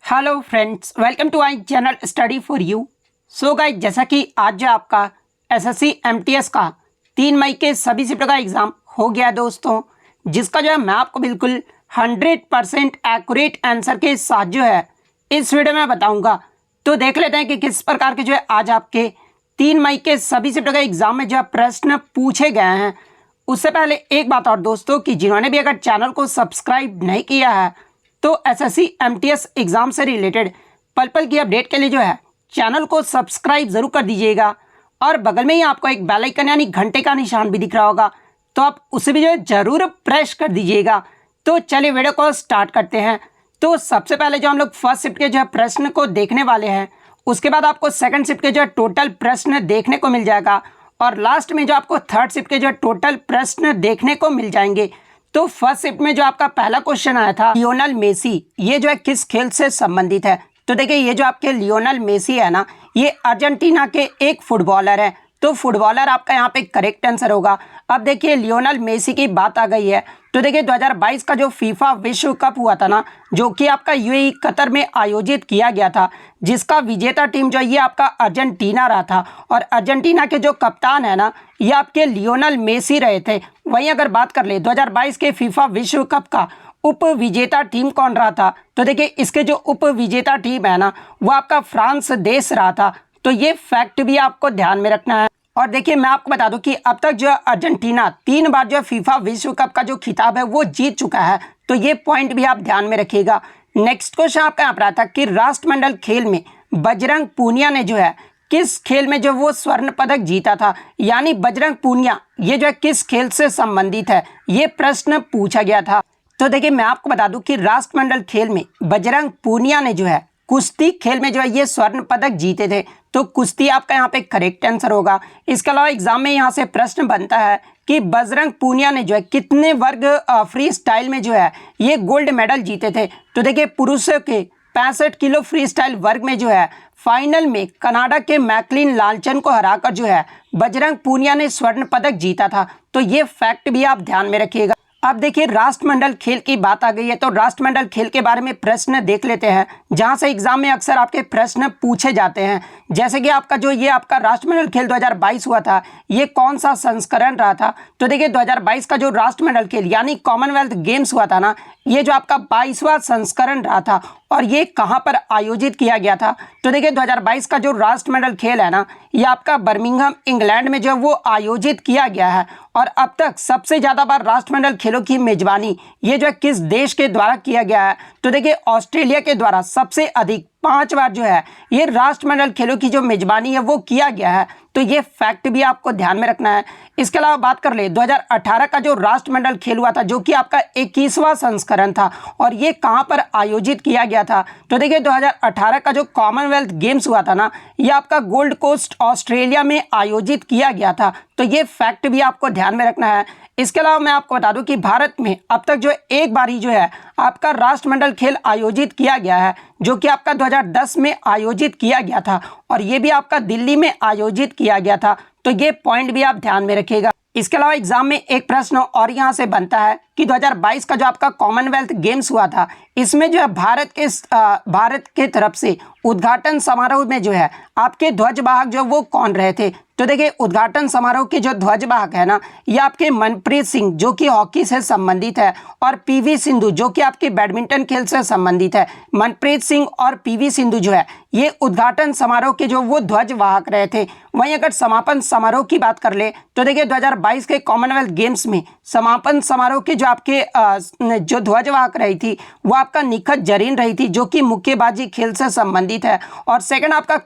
Hello friends, welcome to my channel study for you. So guys, जैसा कि आज जो आपका एसएससी एमटीएस का 3 मई के सभी शिफ्ट का एग्ज़ाम हो गया दोस्तों, जिसका जो है मैं आपको बिल्कुल 100% एक्यूरेट आंसर के साथ जो है इस वीडियो में बताऊंगा। तो देख लेते हैं कि किस प्रकार के जो है आज आपके 3 मई के सभी शिफ्ट का एग्ज़ाम में जो है प्रश्न पूछे गए हैं। उससे पहले एक बात और दोस्तों, कि जिन्होंने भी अगर चैनल को सब्सक्राइब नहीं किया है तो एसएससी एमटीएस एग्ज़ाम से रिलेटेड पल पल की अपडेट के लिए जो है चैनल को सब्सक्राइब ज़रूर कर दीजिएगा। और बगल में ही आपको एक बेल आइकन यानी घंटे का निशान भी दिख रहा होगा, तो आप उसे भी जो है ज़रूर प्रेस कर दीजिएगा। तो चलिए वीडियो को स्टार्ट करते हैं। तो सबसे पहले जो हम लोग फर्स्ट शिफ्ट के जो है प्रश्न को देखने वाले हैं, उसके बाद आपको सेकंड शिफ्ट के जो है टोटल प्रश्न देखने को मिल जाएगा, और लास्ट में जो आपको थर्ड शिफ्ट के जो है टोटल प्रश्न देखने को मिल जाएंगे। तो फर्स्ट शिफ्ट में जो आपका पहला क्वेश्चन आया था, लियोनेल मेसी ये जो है किस खेल से संबंधित है। तो देखिए, ये जो आपके लियोनेल मेसी है ना, ये अर्जेंटीना के एक फुटबॉलर है। तो फुटबॉलर आपका यहाँ पे करेक्ट आंसर होगा। अब देखिए, लियोनेल मेसी की बात आ गई है, तो देखिए 2022 का जो फीफा विश्व कप हुआ था ना, जो कि आपका यूएई कतर में आयोजित किया गया था, जिसका विजेता टीम जो ये आपका अर्जेंटीना रहा था, और अर्जेंटीना के जो कप्तान है ना, ये आपके लियोनेल मेसी रहे थे। वहीं अगर बात कर ले 2022 के फीफा विश्व कप का उप विजेता टीम कौन रहा था, तो देखिए इसके जो उप विजेता टीम है ना, वो आपका फ्रांस देश रहा था। तो ये फैक्ट भी आपको ध्यान में रखना है। और देखिए, मैं आपको बता दूं कि अब तक जो अर्जेंटीना 3 बार जो फीफा विश्व कप का जो खिताब है वो जीत चुका है। तो ये पॉइंट भी आप ध्यान में रखिएगा। नेक्स्ट क्वेश्चन आपका यहाँ पर आता है कि राष्ट्रमंडल खेल में बजरंग पूनिया ने जो है किस खेल में जो वो स्वर्ण पदक जीता था, यानी बजरंग पूनिया ये जो है किस खेल से संबंधित है, ये प्रश्न पूछा गया था। तो देखिए, मैं आपको बता दूं कि राष्ट्रमंडल खेल में बजरंग पूनिया ने जो है कुश्ती खेल में जो है ये स्वर्ण पदक जीते थे। तो कुश्ती आपका यहाँ पे करेक्ट आंसर होगा। इसके अलावा एग्जाम में यहाँ से प्रश्न बनता है कि बजरंग पूनिया ने जो है कितने वर्ग फ्री स्टाइल में जो है ये गोल्ड मेडल जीते थे। तो देखिए, पुरुषों के 65 किलो फ्री स्टाइल वर्ग में जो है फाइनल में कनाडा के मैकलिन लालचन को हराकर जो है बजरंग पूनिया ने स्वर्ण पदक जीता था। तो ये फैक्ट भी आप ध्यान में रखिएगा। अब देखिए, राष्ट्रमंडल खेल की बात आ गई है, तो राष्ट्रमंडल खेल के बारे में प्रश्न देख लेते हैं, जहां से एग्जाम में अक्सर आपके प्रश्न पूछे जाते हैं। जैसे कि आपका जो ये आपका राष्ट्रमंडल खेल 2022 हुआ था, ये कौन सा संस्करण रहा था। तो देखिए, 2022 का जो राष्ट्रमंडल खेल यानी कॉमनवेल्थ गेम्स हुआ था ना, ये जो आपका 22वां संस्करण रहा था, और ये कहां पर आयोजित किया गया था। तो देखिए, 2022 का जो राष्ट्रमंडल खेल है ना, ये आपका बर्मिंघम इंग्लैंड में जो वो आयोजित किया गया है। और अब तक सबसे ज़्यादा बार राष्ट्रमंडल खेलों की मेजबानी ये जो है किस देश के द्वारा किया गया है। तो देखिए, ऑस्ट्रेलिया के द्वारा सबसे अधिक 5 बार जो है ये राष्ट्रमंडल खेलों की जो मेजबानी है वो किया गया है। तो ये फैक्ट भी आपको ध्यान में रखना है। इसके अलावा बात कर ले 2018 का जो राष्ट्रमंडल खेल हुआ था, जो कि आपका 21वां संस्करण था, और ये कहां पर आयोजित किया गया था। तो देखिए, 2018 का जो कॉमनवेल्थ गेम्स हुआ था ना, ये आपका गोल्ड कोस्ट ऑस्ट्रेलिया में आयोजित किया गया था। तो ये फैक्ट भी आपको ध्यान में रखना है। इसके अलावा मैं आपको बता दूं कि भारत में अब तक जो एक बार ही जो है आपका राष्ट्रमंडल खेल आयोजित किया गया है, जो कि आपका 2010 में आयोजित किया गया था, और ये भी आपका दिल्ली में आयोजित किया गया था। तो ये पॉइंट भी आप ध्यान में रखिएगा। इसके अलावा एग्जाम में एक प्रश्न और यहाँ से बनता है कि 2022 का जो आपका कॉमनवेल्थ गेम्स हुआ था, इसमें जो है भारत के तरफ से उद्घाटन समारोह में जो है आपके ध्वजवाहक जो वो कौन रहे थे। तो देखिए, उद्घाटन समारोह के जो ध्वजवाहक है ना, ये आपके मनप्रीत सिंह जो कि हॉकी से संबंधित है, और पीवी सिंधु जो कि आपके बैडमिंटन खेल से संबंधित है। मनप्रीत सिंह और पीवी सिंधु जो है ये उद्घाटन समारोह के जो वो ध्वजवाहक रहे थे। वहीं अगर समापन समारोह की बात कर ले, तो देखिए 2022 के कॉमनवेल्थ गेम्स में समापन समारोह के जो आपके जो ध्वजवाहक रही थी वो आपका निखत जरीन रही थी, जो कि मुक्केबाजी खेल से संबंधित है। और सेकंड आपका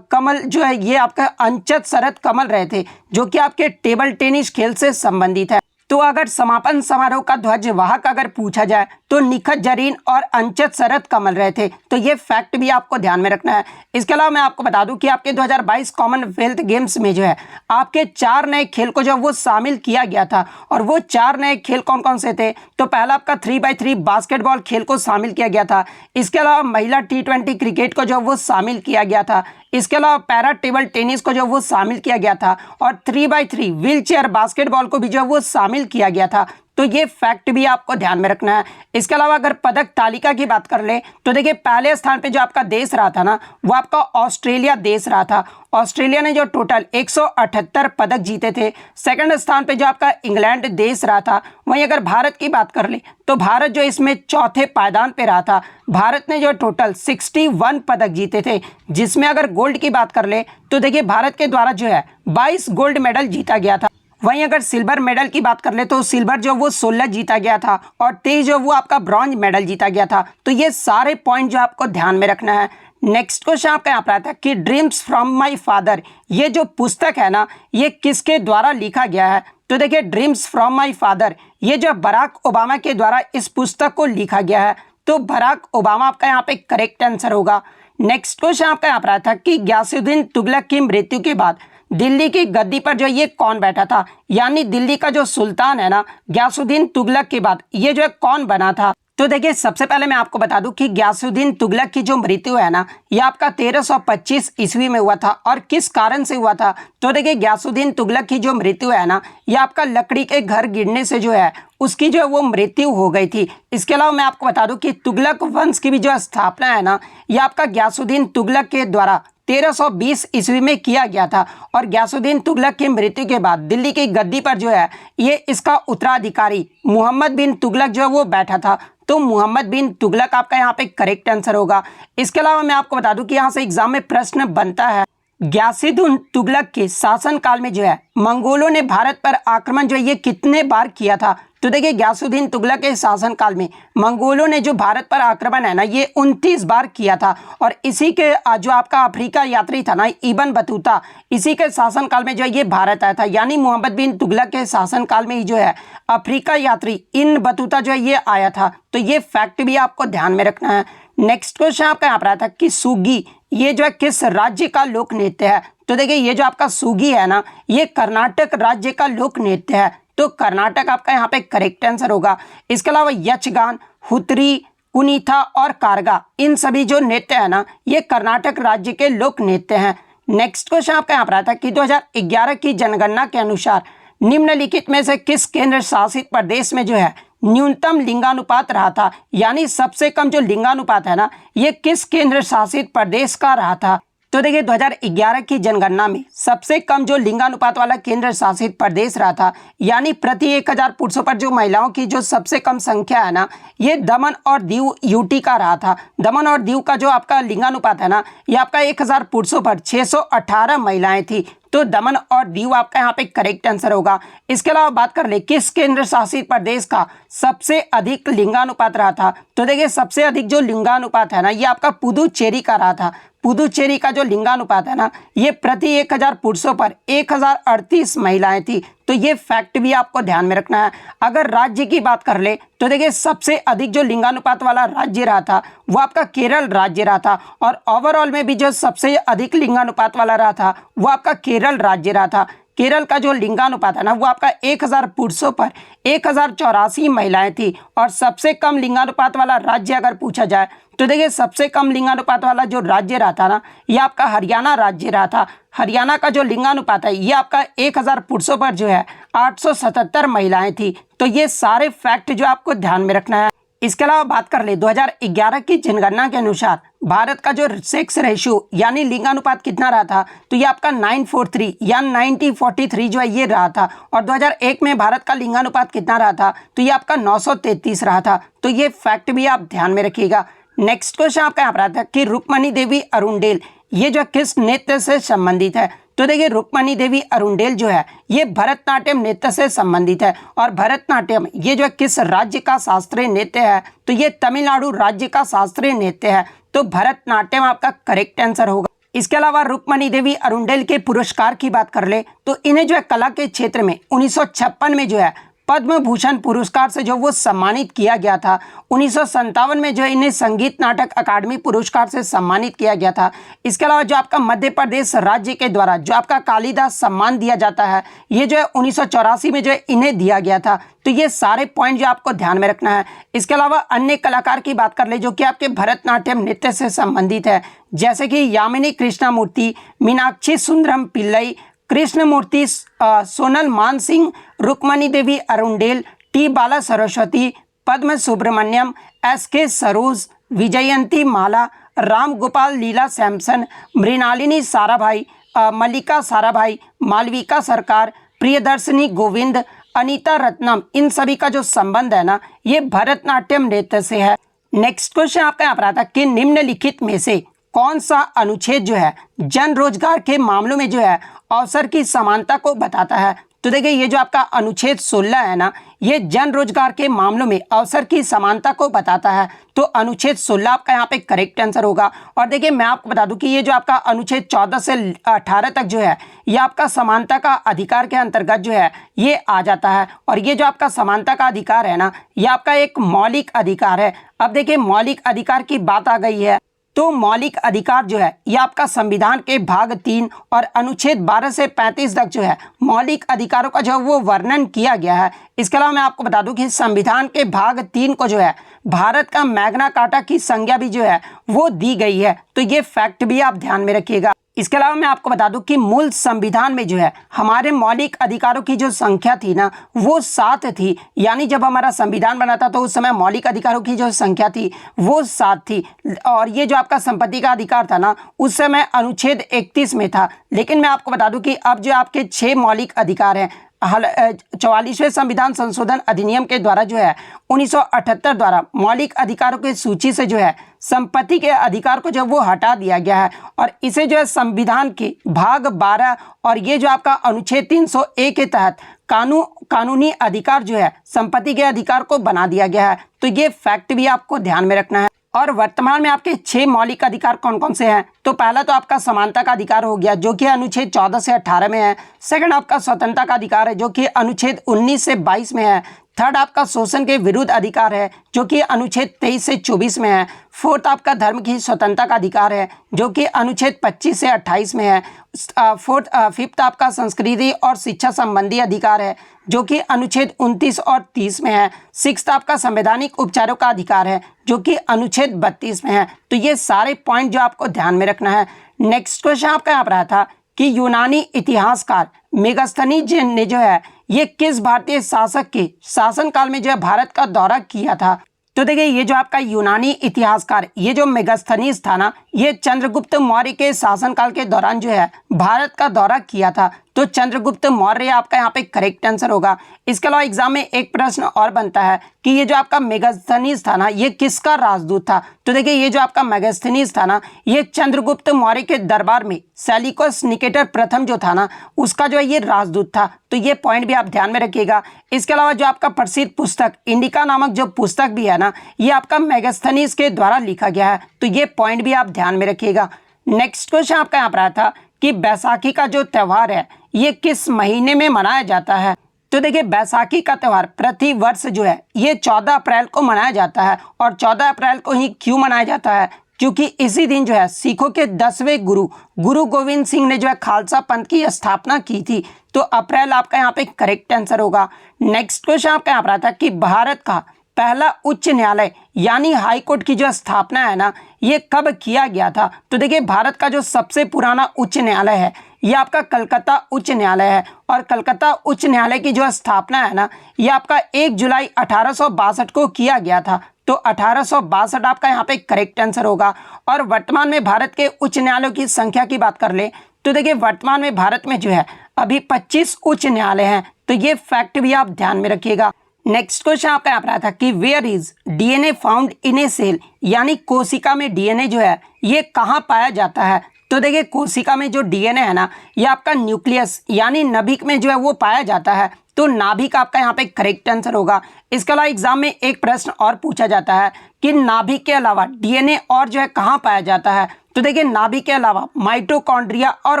कमल जो है ये आपका अंचत शरद कमल रहे थे, जो कि आपके टेबल टेनिस खेल से संबंधित है। तो अगर समापन समारोह का ध्वजवाहक अगर पूछा जाए तो निखत जरीन और अंचत शरद कमल रहे थे। तो ये फैक्ट भी आपको ध्यान में रखना है। इसके अलावा मैं आपको बता दूं कि आपके 2022 कॉमनवेल्थ गेम्स में जो है आपके 4 नए खेल को जो वो शामिल किया गया था, और वो 4 नए खेल कौन कौन से थे। तो पहला आपका 3x3 बास्केटबॉल खेल को शामिल किया गया था। इसके अलावा महिला T20 क्रिकेट को जो वो शामिल किया गया था। इसके अलावा पैरा टेबल टेनिस को जो वो शामिल किया गया था, और 3x3 व्हील चेयर बास्केटबॉल को भी जो वो शामिल किया गया था। तो ये फैक्ट भी आपको ध्यान में रखना है। इसके अलावा अगर पदक तालिका की बात कर ले तो देखिए पहले स्थान पे जो आपका देश रहा था ना वो आपका ऑस्ट्रेलिया देश रहा था। ऑस्ट्रेलिया ने जो टोटल 178 पदक जीते थे। सेकंड स्थान पे जो आपका इंग्लैंड देश रहा था। वहीं अगर भारत की बात कर ले तो भारत जो इसमें चौथे पायदान पे रहा था। भारत ने जो टोटल 61 पदक जीते थे, जिसमें अगर गोल्ड की बात कर ले तो देखिए भारत के द्वारा जो है 22 गोल्ड मेडल जीता गया था। वहीं अगर सिल्वर मेडल की बात कर ले तो सिल्वर जो वो 16 जीता गया था और 23 जो वो आपका ब्रॉन्ज मेडल जीता गया था। तो ये सारे पॉइंट जो आपको ध्यान में रखना है। नेक्स्ट क्वेश्चन आपका यहाँ पर आता है कि ड्रीम्स फ्रॉम माय फादर, ये जो पुस्तक है ना ये किसके द्वारा लिखा गया है। तो देखिए ड्रीम्स फ्रॉम माय फादर ये जो बराक ओबामा के द्वारा इस पुस्तक को लिखा गया है। तो बराक ओबामा आपका यहाँ पे करेक्ट आंसर होगा। नेक्स्ट क्वेश्चन आपका यहाँ पर आया था कि गयासुद्दीन तुगलक की मृत्यु के बाद दिल्ली की गद्दी पर जो ये कौन बैठा था, यानी दिल्ली का जो सुल्तान है ना गयासुद्दीन तुगलक के बाद ये जो है कौन बना था। तो देखिए सबसे पहले मैं आपको बता दूं कि गयासुद्दीन तुगलक की जो मृत्यु है ना ये आपका 1325 ईस्वी में हुआ था। और किस कारण से हुआ था, तो देखिए गयासुद्दीन तुगलक की जो मृत्यु है ना ये आपका लकड़ी के घर गिरने से जो है उसकी जो है वो मृत्यु हो गई थी। इसके अलावा मैं आपको बता दूं कि तुगलक वंश की भी जो स्थापना है ना ये आपका गयासुद्दीन तुगलक के द्वारा 1320 ईस्वी में किया गया था। और गयासुद्दीन तुगलक की मृत्यु के बाद दिल्ली की गद्दी पर जो है ये इसका उत्तराधिकारी मोहम्मद बिन तुगलक जो है वो बैठा था। तो मोहम्मद बिन तुगलक आपका यहाँ पे करेक्ट आंसर होगा। इसके अलावा मैं आपको बता दूं कि यहाँ से एग्जाम में प्रश्न बनता है गयासुद्दीन तुगलक के शासनकाल में जो है मंगोलों ने भारत पर आक्रमण जो है ये कितने बार किया था। तो देखिए गयासुद्दीन तुगलक के शासनकाल में मंगोलों ने जो भारत पर आक्रमण है ना ये 29 बार किया था। और इसी के जो आपका अफ्रीका यात्री था ना इब्न बतूता, इसी के शासनकाल में जो है ये भारत आया था। यानी मोहम्मद बिन तुगलक के शासनकाल में ही जो है अफ्रीका यात्री इब्न बतूता जो है ये आया था। तो ये फैक्ट भी आपको ध्यान में रखना है। नेक्स्ट क्वेश्चन आपका यहाँ पर आया था कि सुगी ये जो है किस राज्य का लोक नृत्य है। तो देखिए ये जो आपका सुगी है ना ये कर्नाटक राज्य का लोक नृत्य है। तो कर्नाटक आपका यहाँ पे करेक्ट आंसर होगा। इसके अलावा यक्षगान, हुतरी, कुनीथा और कारगा इन सभी जो नृत्य है ना ये कर्नाटक राज्य के लोक नृत्य हैं। नेक्स्ट क्वेश्चन आपका यहाँ पर आता है कि 2011 की जनगणना के अनुसार निम्नलिखित में से किस केंद्र शासित प्रदेश में जो है न्यूनतम लिंगानुपात रहा था, यानी सबसे कम जो लिंगानुपात है ना ये किस केंद्र शासित प्रदेश का रहा था। तो देखिए 2011 की जनगणना में सबसे कम जो लिंगानुपात वाला केंद्र शासित प्रदेश रहा था, यानी प्रति 1000 पुरुषों पर जो महिलाओं की जो सबसे कम संख्या है ना ये दमन और दीव यूटी का रहा था। दमन और दीव का जो आपका लिंगानुपात है ना ये आपका 1000 पुरुषों पर 618 महिलाएं थी। तो दमन और दीव आपका यहाँ पे करेक्ट आंसर होगा। इसके अलावा बात कर ले किस केंद्र शासित प्रदेश का सबसे अधिक लिंगानुपात रहा था। तो देखिए सबसे अधिक जो लिंगानुपात है ना ये आपका पुदुचेरी का रहा था। पुदुचेरी का जो लिंगानुपात है ना ये प्रति 1000 पुरुषों पर 1038 महिलाएं थी। तो ये फैक्ट भी आपको ध्यान में रखना है। अगर राज्य की बात कर ले तो देखिए सबसे अधिक जो लिंगानुपात वाला राज्य रहा था वो आपका केरल राज्य रहा था। और ओवरऑल में भी जो सबसे अधिक लिंगानुपात वाला रहा था वो आपका केरल राज्य रहा था। केरल का जो लिंगानुपात है ना वो आपका 1000 पुरुषों पर 1084 महिलाएं थी। और सबसे कम लिंगानुपात वाला राज्य अगर पूछा जाए तो देखिए सबसे कम लिंगानुपात वाला जो राज्य रहा था ना ये आपका हरियाणा राज्य रहा था। हरियाणा का जो लिंगानुपात है ये आपका 1000 पुरुषों पर जो है 877 महिलाएं थी। तो ये सारे फैक्ट जो आपको ध्यान में रखना है। इसके अलावा बात कर ले 2011 की जनगणना के अनुसार भारत का जो सेक्स रेशियो यानी लिंगानुपात कितना रहा था। तो ये आपका 943 या 9043 जो है ये रहा था। और 2001 में भारत का लिंगानुपात कितना रहा था। तो ये आपका 933 रहा था। तो ये फैक्ट भी आप ध्यान में रखिएगा। नेक्स्ट क्वेश्चन आपका यहाँ पर आता है कि रुक्मणी देवी अरुणडेल ये जो किस नृत्य से संबंधित है। तो देखिए रुक्मणी देवी अरुणडेल जो है ये भरतनाट्यम नृत्य से संबंधित है। और भरतनाट्यम ये जो किस राज्य का शास्त्रीय नृत्य है। तो ये तमिलनाडु राज्य का शास्त्रीय नृत्य है। तो भरतनाट्यम आपका करेक्ट आंसर होगा। इसके अलावा रुक्मणी देवी अरुणडेल के पुरस्कार की बात कर ले तो इन्हें जो है कला के क्षेत्र में 1956 में जो है पद्म भूषण पुरस्कार से जो वो सम्मानित किया गया था। 1957 में जो इन्हें संगीत नाटक अकादमी पुरस्कार से सम्मानित किया गया था। इसके अलावा जो आपका मध्य प्रदेश राज्य के द्वारा जो आपका कालिदास सम्मान दिया जाता है ये जो है 1984 में जो है इन्हें दिया गया था। तो ये सारे पॉइंट जो आपको ध्यान में रखना है। इसके अलावा अन्य कलाकार की बात कर ले जो कि आपके भरतनाट्यम नृत्य से संबंधित है, जैसे कि यामिनी कृष्णमूर्ति, मीनाक्षी सुंदरम पिल्लई, कृष्णमूर्ति, सोनल मानसिंह, रुक्मणी देवी अरुणडेल, टी बाला सरस्वती, पद्म सुब्रमण्यम, एस के सरोज, विजयंती माला, राम गोपाल लीला सैमसन, मृणालिनी साराभाई, मल्लिका साराभाई, मालविका सरकार, प्रियदर्शनी गोविंद, अनीता रत्नम, इन सभी का जो संबंध है ना ये भरतनाट्यम नृत्य से है। नेक्स्ट क्वेश्चन आपका यहाँ पर आता है कि निम्नलिखित में से कौन सा अनुच्छेद जो है जन रोजगार के मामलों में जो है अवसर की समानता को बताता है। तो देखिए ये जो आपका अनुच्छेद 16 है ना ये जन रोजगार के मामलों में अवसर की समानता को बताता है। तो अनुच्छेद 16 आपका यहाँ पे करेक्ट आंसर होगा। और देखिए मैं आपको बता दूं कि ये जो आपका अनुच्छेद 14 से 18 तक जो है ये आपका समानता का अधिकार के अंतर्गत जो है ये आ जाता है। और ये जो आपका समानता का अधिकार है ना ये आपका एक मौलिक अधिकार है। अब देखिए मौलिक अधिकार की बात आ गई है तो मौलिक अधिकार जो है ये आपका संविधान के भाग 3 और अनुच्छेद 12 से 35 तक जो है मौलिक अधिकारों का जो वो वर्णन किया गया है। इसके अलावा मैं आपको बता दूं कि संविधान के भाग 3 को जो है भारत का मैग्ना कार्टा की संज्ञा भी जो है वो दी गई है। तो ये फैक्ट भी आप ध्यान में रखिएगा। इसके अलावा मैं आपको बता दूं कि मूल संविधान में जो है हमारे मौलिक अधिकारों की जो संख्या थी ना वो 7 थी। यानी जब हमारा संविधान बना था तो उस समय मौलिक अधिकारों की जो संख्या थी वो 7 थी। और ये जो आपका संपत्ति का अधिकार था ना उस समय अनुच्छेद 31 में था। लेकिन मैं आपको बता दूं कि अब जो आपके 6 मौलिक अधिकार हैं 44वें संविधान संशोधन अधिनियम के द्वारा जो है 1978 द्वारा मौलिक अधिकारों की सूची से जो है संपत्ति के अधिकार को जो वो हटा दिया गया है और इसे जो है संविधान के भाग 12 और ये जो आपका अनुच्छेद 301 के तहत कानूनी अधिकार जो है संपत्ति के अधिकार को बना दिया गया है। तो ये फैक्ट भी आपको ध्यान में रखना है। और वर्तमान में आपके 6 मौलिक अधिकार कौन कौन से हैं? तो पहला तो आपका समानता का अधिकार हो गया जो कि अनुच्छेद 14 से 18 में है। सेकंड आपका स्वतंत्रता का अधिकार है जो कि अनुच्छेद 19 से 22 में है। थर्ड आपका शोषण के विरुद्ध अधिकार है जो कि अनुच्छेद 23 से 24 में है। फोर्थ आपका धर्म की स्वतंत्रता का अधिकार है जो कि अनुच्छेद 25 से 28 में है। फिफ्थ आपका संस्कृति और शिक्षा संबंधी अधिकार है जो कि अनुच्छेद 29 और 30 में है। सिक्स्थ आपका संवैधानिक उपचारों का अधिकार है जो कि अनुच्छेद 32 में है। तो ये सारे पॉइंट जो आपको ध्यान में रखना है। नेक्स्ट क्वेश्चन आपका यहाँ पर आया था कि यूनानी इतिहासकार मेगास्थनीज ने जो है ये किस भारतीय शासक के शासनकाल में जो है भारत का दौरा किया था? तो देखिए ये जो आपका यूनानी इतिहासकार ये जो मेगास्थनीज था ना ये चंद्रगुप्त मौर्य के शासनकाल के दौरान जो है भारत का दौरा किया था। तो चंद्रगुप्त मौर्य आपका यहाँ पे करेक्ट आंसर होगा। इसके अलावा एग्जाम में एक प्रश्न और बनता है कि ये जो आपका मेगास्थनीज था ना ये किसका राजदूत था? तो देखिए ये जो आपका मेगास्थनीज था ना ये चंद्रगुप्त मौर्य के दरबार में सेल्यूकस निकेटर प्रथम जो था ना उसका जो है ये राजदूत था। तो ये पॉइंट भी आप ध्यान में रखिएगा। इसके अलावा जो आपका प्रसिद्ध पुस्तक इंडिका नामक जो पुस्तक भी है ना ये आपका मेगास्थनीज के द्वारा लिखा गया है। तो ये पॉइंट भी आप ध्यान में रखिएगा। नेक्स्ट क्वेश्चन आपका यहाँ पर आया था कि बैसाखी का जो त्यौहार है ये किस महीने में मनाया जाता है? तो देखिए बैसाखी का त्यौहार प्रति वर्ष जो है ये 14 अप्रैल को मनाया जाता है। और 14 अप्रैल को ही क्यों मनाया जाता है? क्योंकि इसी दिन जो है सिखों के 10वें गुरु गोविंद सिंह ने जो है खालसा पंथ की स्थापना की थी। तो अप्रैल आपका यहाँ पे करेक्ट आंसर होगा। नेक्स्ट क्वेश्चन आपका यहाँ पर आता है कि भारत का पहला उच्च न्यायालय यानी हाई कोर्ट की जो स्थापना है ना ये कब किया गया था? तो देखिए भारत का जो सबसे पुराना उच्च न्यायालय है ये आपका कलकत्ता उच्च न्यायालय है। और कलकत्ता उच्च न्यायालय की जो स्थापना है ना ये आपका 1 जुलाई 1862 को किया गया था। तो 1862 आपका यहाँ पे करेक्ट आंसर होगा। और वर्तमान में भारत के उच्च न्यायालयों की संख्या की बात कर ले तो देखिए वर्तमान में भारत में जो है अभी 25 उच्च न्यायालय हैं। तो ये फैक्ट भी आप ध्यान में रखिएगा। नेक्स्ट क्वेश्चन आपका यहाँ पर आया था कि where is DNA found in a cell यानी कोशिका में डीएनए जो है ये कहाँ पाया जाता है? तो देखिए कोशिका में जो डीएनए है ना ये आपका न्यूक्लियस यानी नाभिक में जो है वो पाया जाता है। तो नाभिक आपका यहाँ पे करेक्ट आंसर होगा। इसके अलावा एग्जाम में एक प्रश्न और पूछा जाता है कि नाभिक के अलावा डीएनए और जो है कहाँ पाया जाता है? तो देखिए नाभिक के अलावा माइटोकॉन्ड्रिया और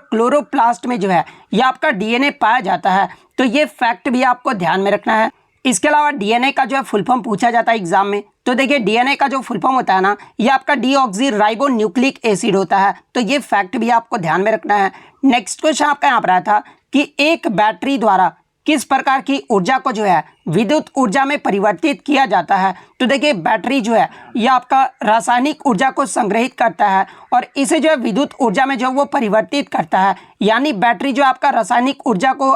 क्लोरोप्लास्ट में जो है ये आपका डीएनए पाया जाता है। तो ये फैक्ट भी आपको ध्यान में रखना है। इसके अलावा डीएनए का जो है फुल फॉर्म पूछा जाता है एग्जाम में। तो देखिए डीएनए का जो फुल फॉर्म होता है ना ये आपका डीऑक्सीराइबोन्यूक्लिक एसिड होता है। तो ये फैक्ट भी आपको ध्यान में रखना है। नेक्स्ट क्वेश्चन आपका यहाँ पर आया था कि एक बैटरी द्वारा किस प्रकार की ऊर्जा को जो है विद्युत ऊर्जा में परिवर्तित किया जाता है? तो देखिए बैटरी जो है ये आपका रासायनिक ऊर्जा को संग्रहित करता है और इसे जो है विद्युत ऊर्जा में जो वो परिवर्तित करता है। यानी बैटरी जो आपका रासायनिक ऊर्जा को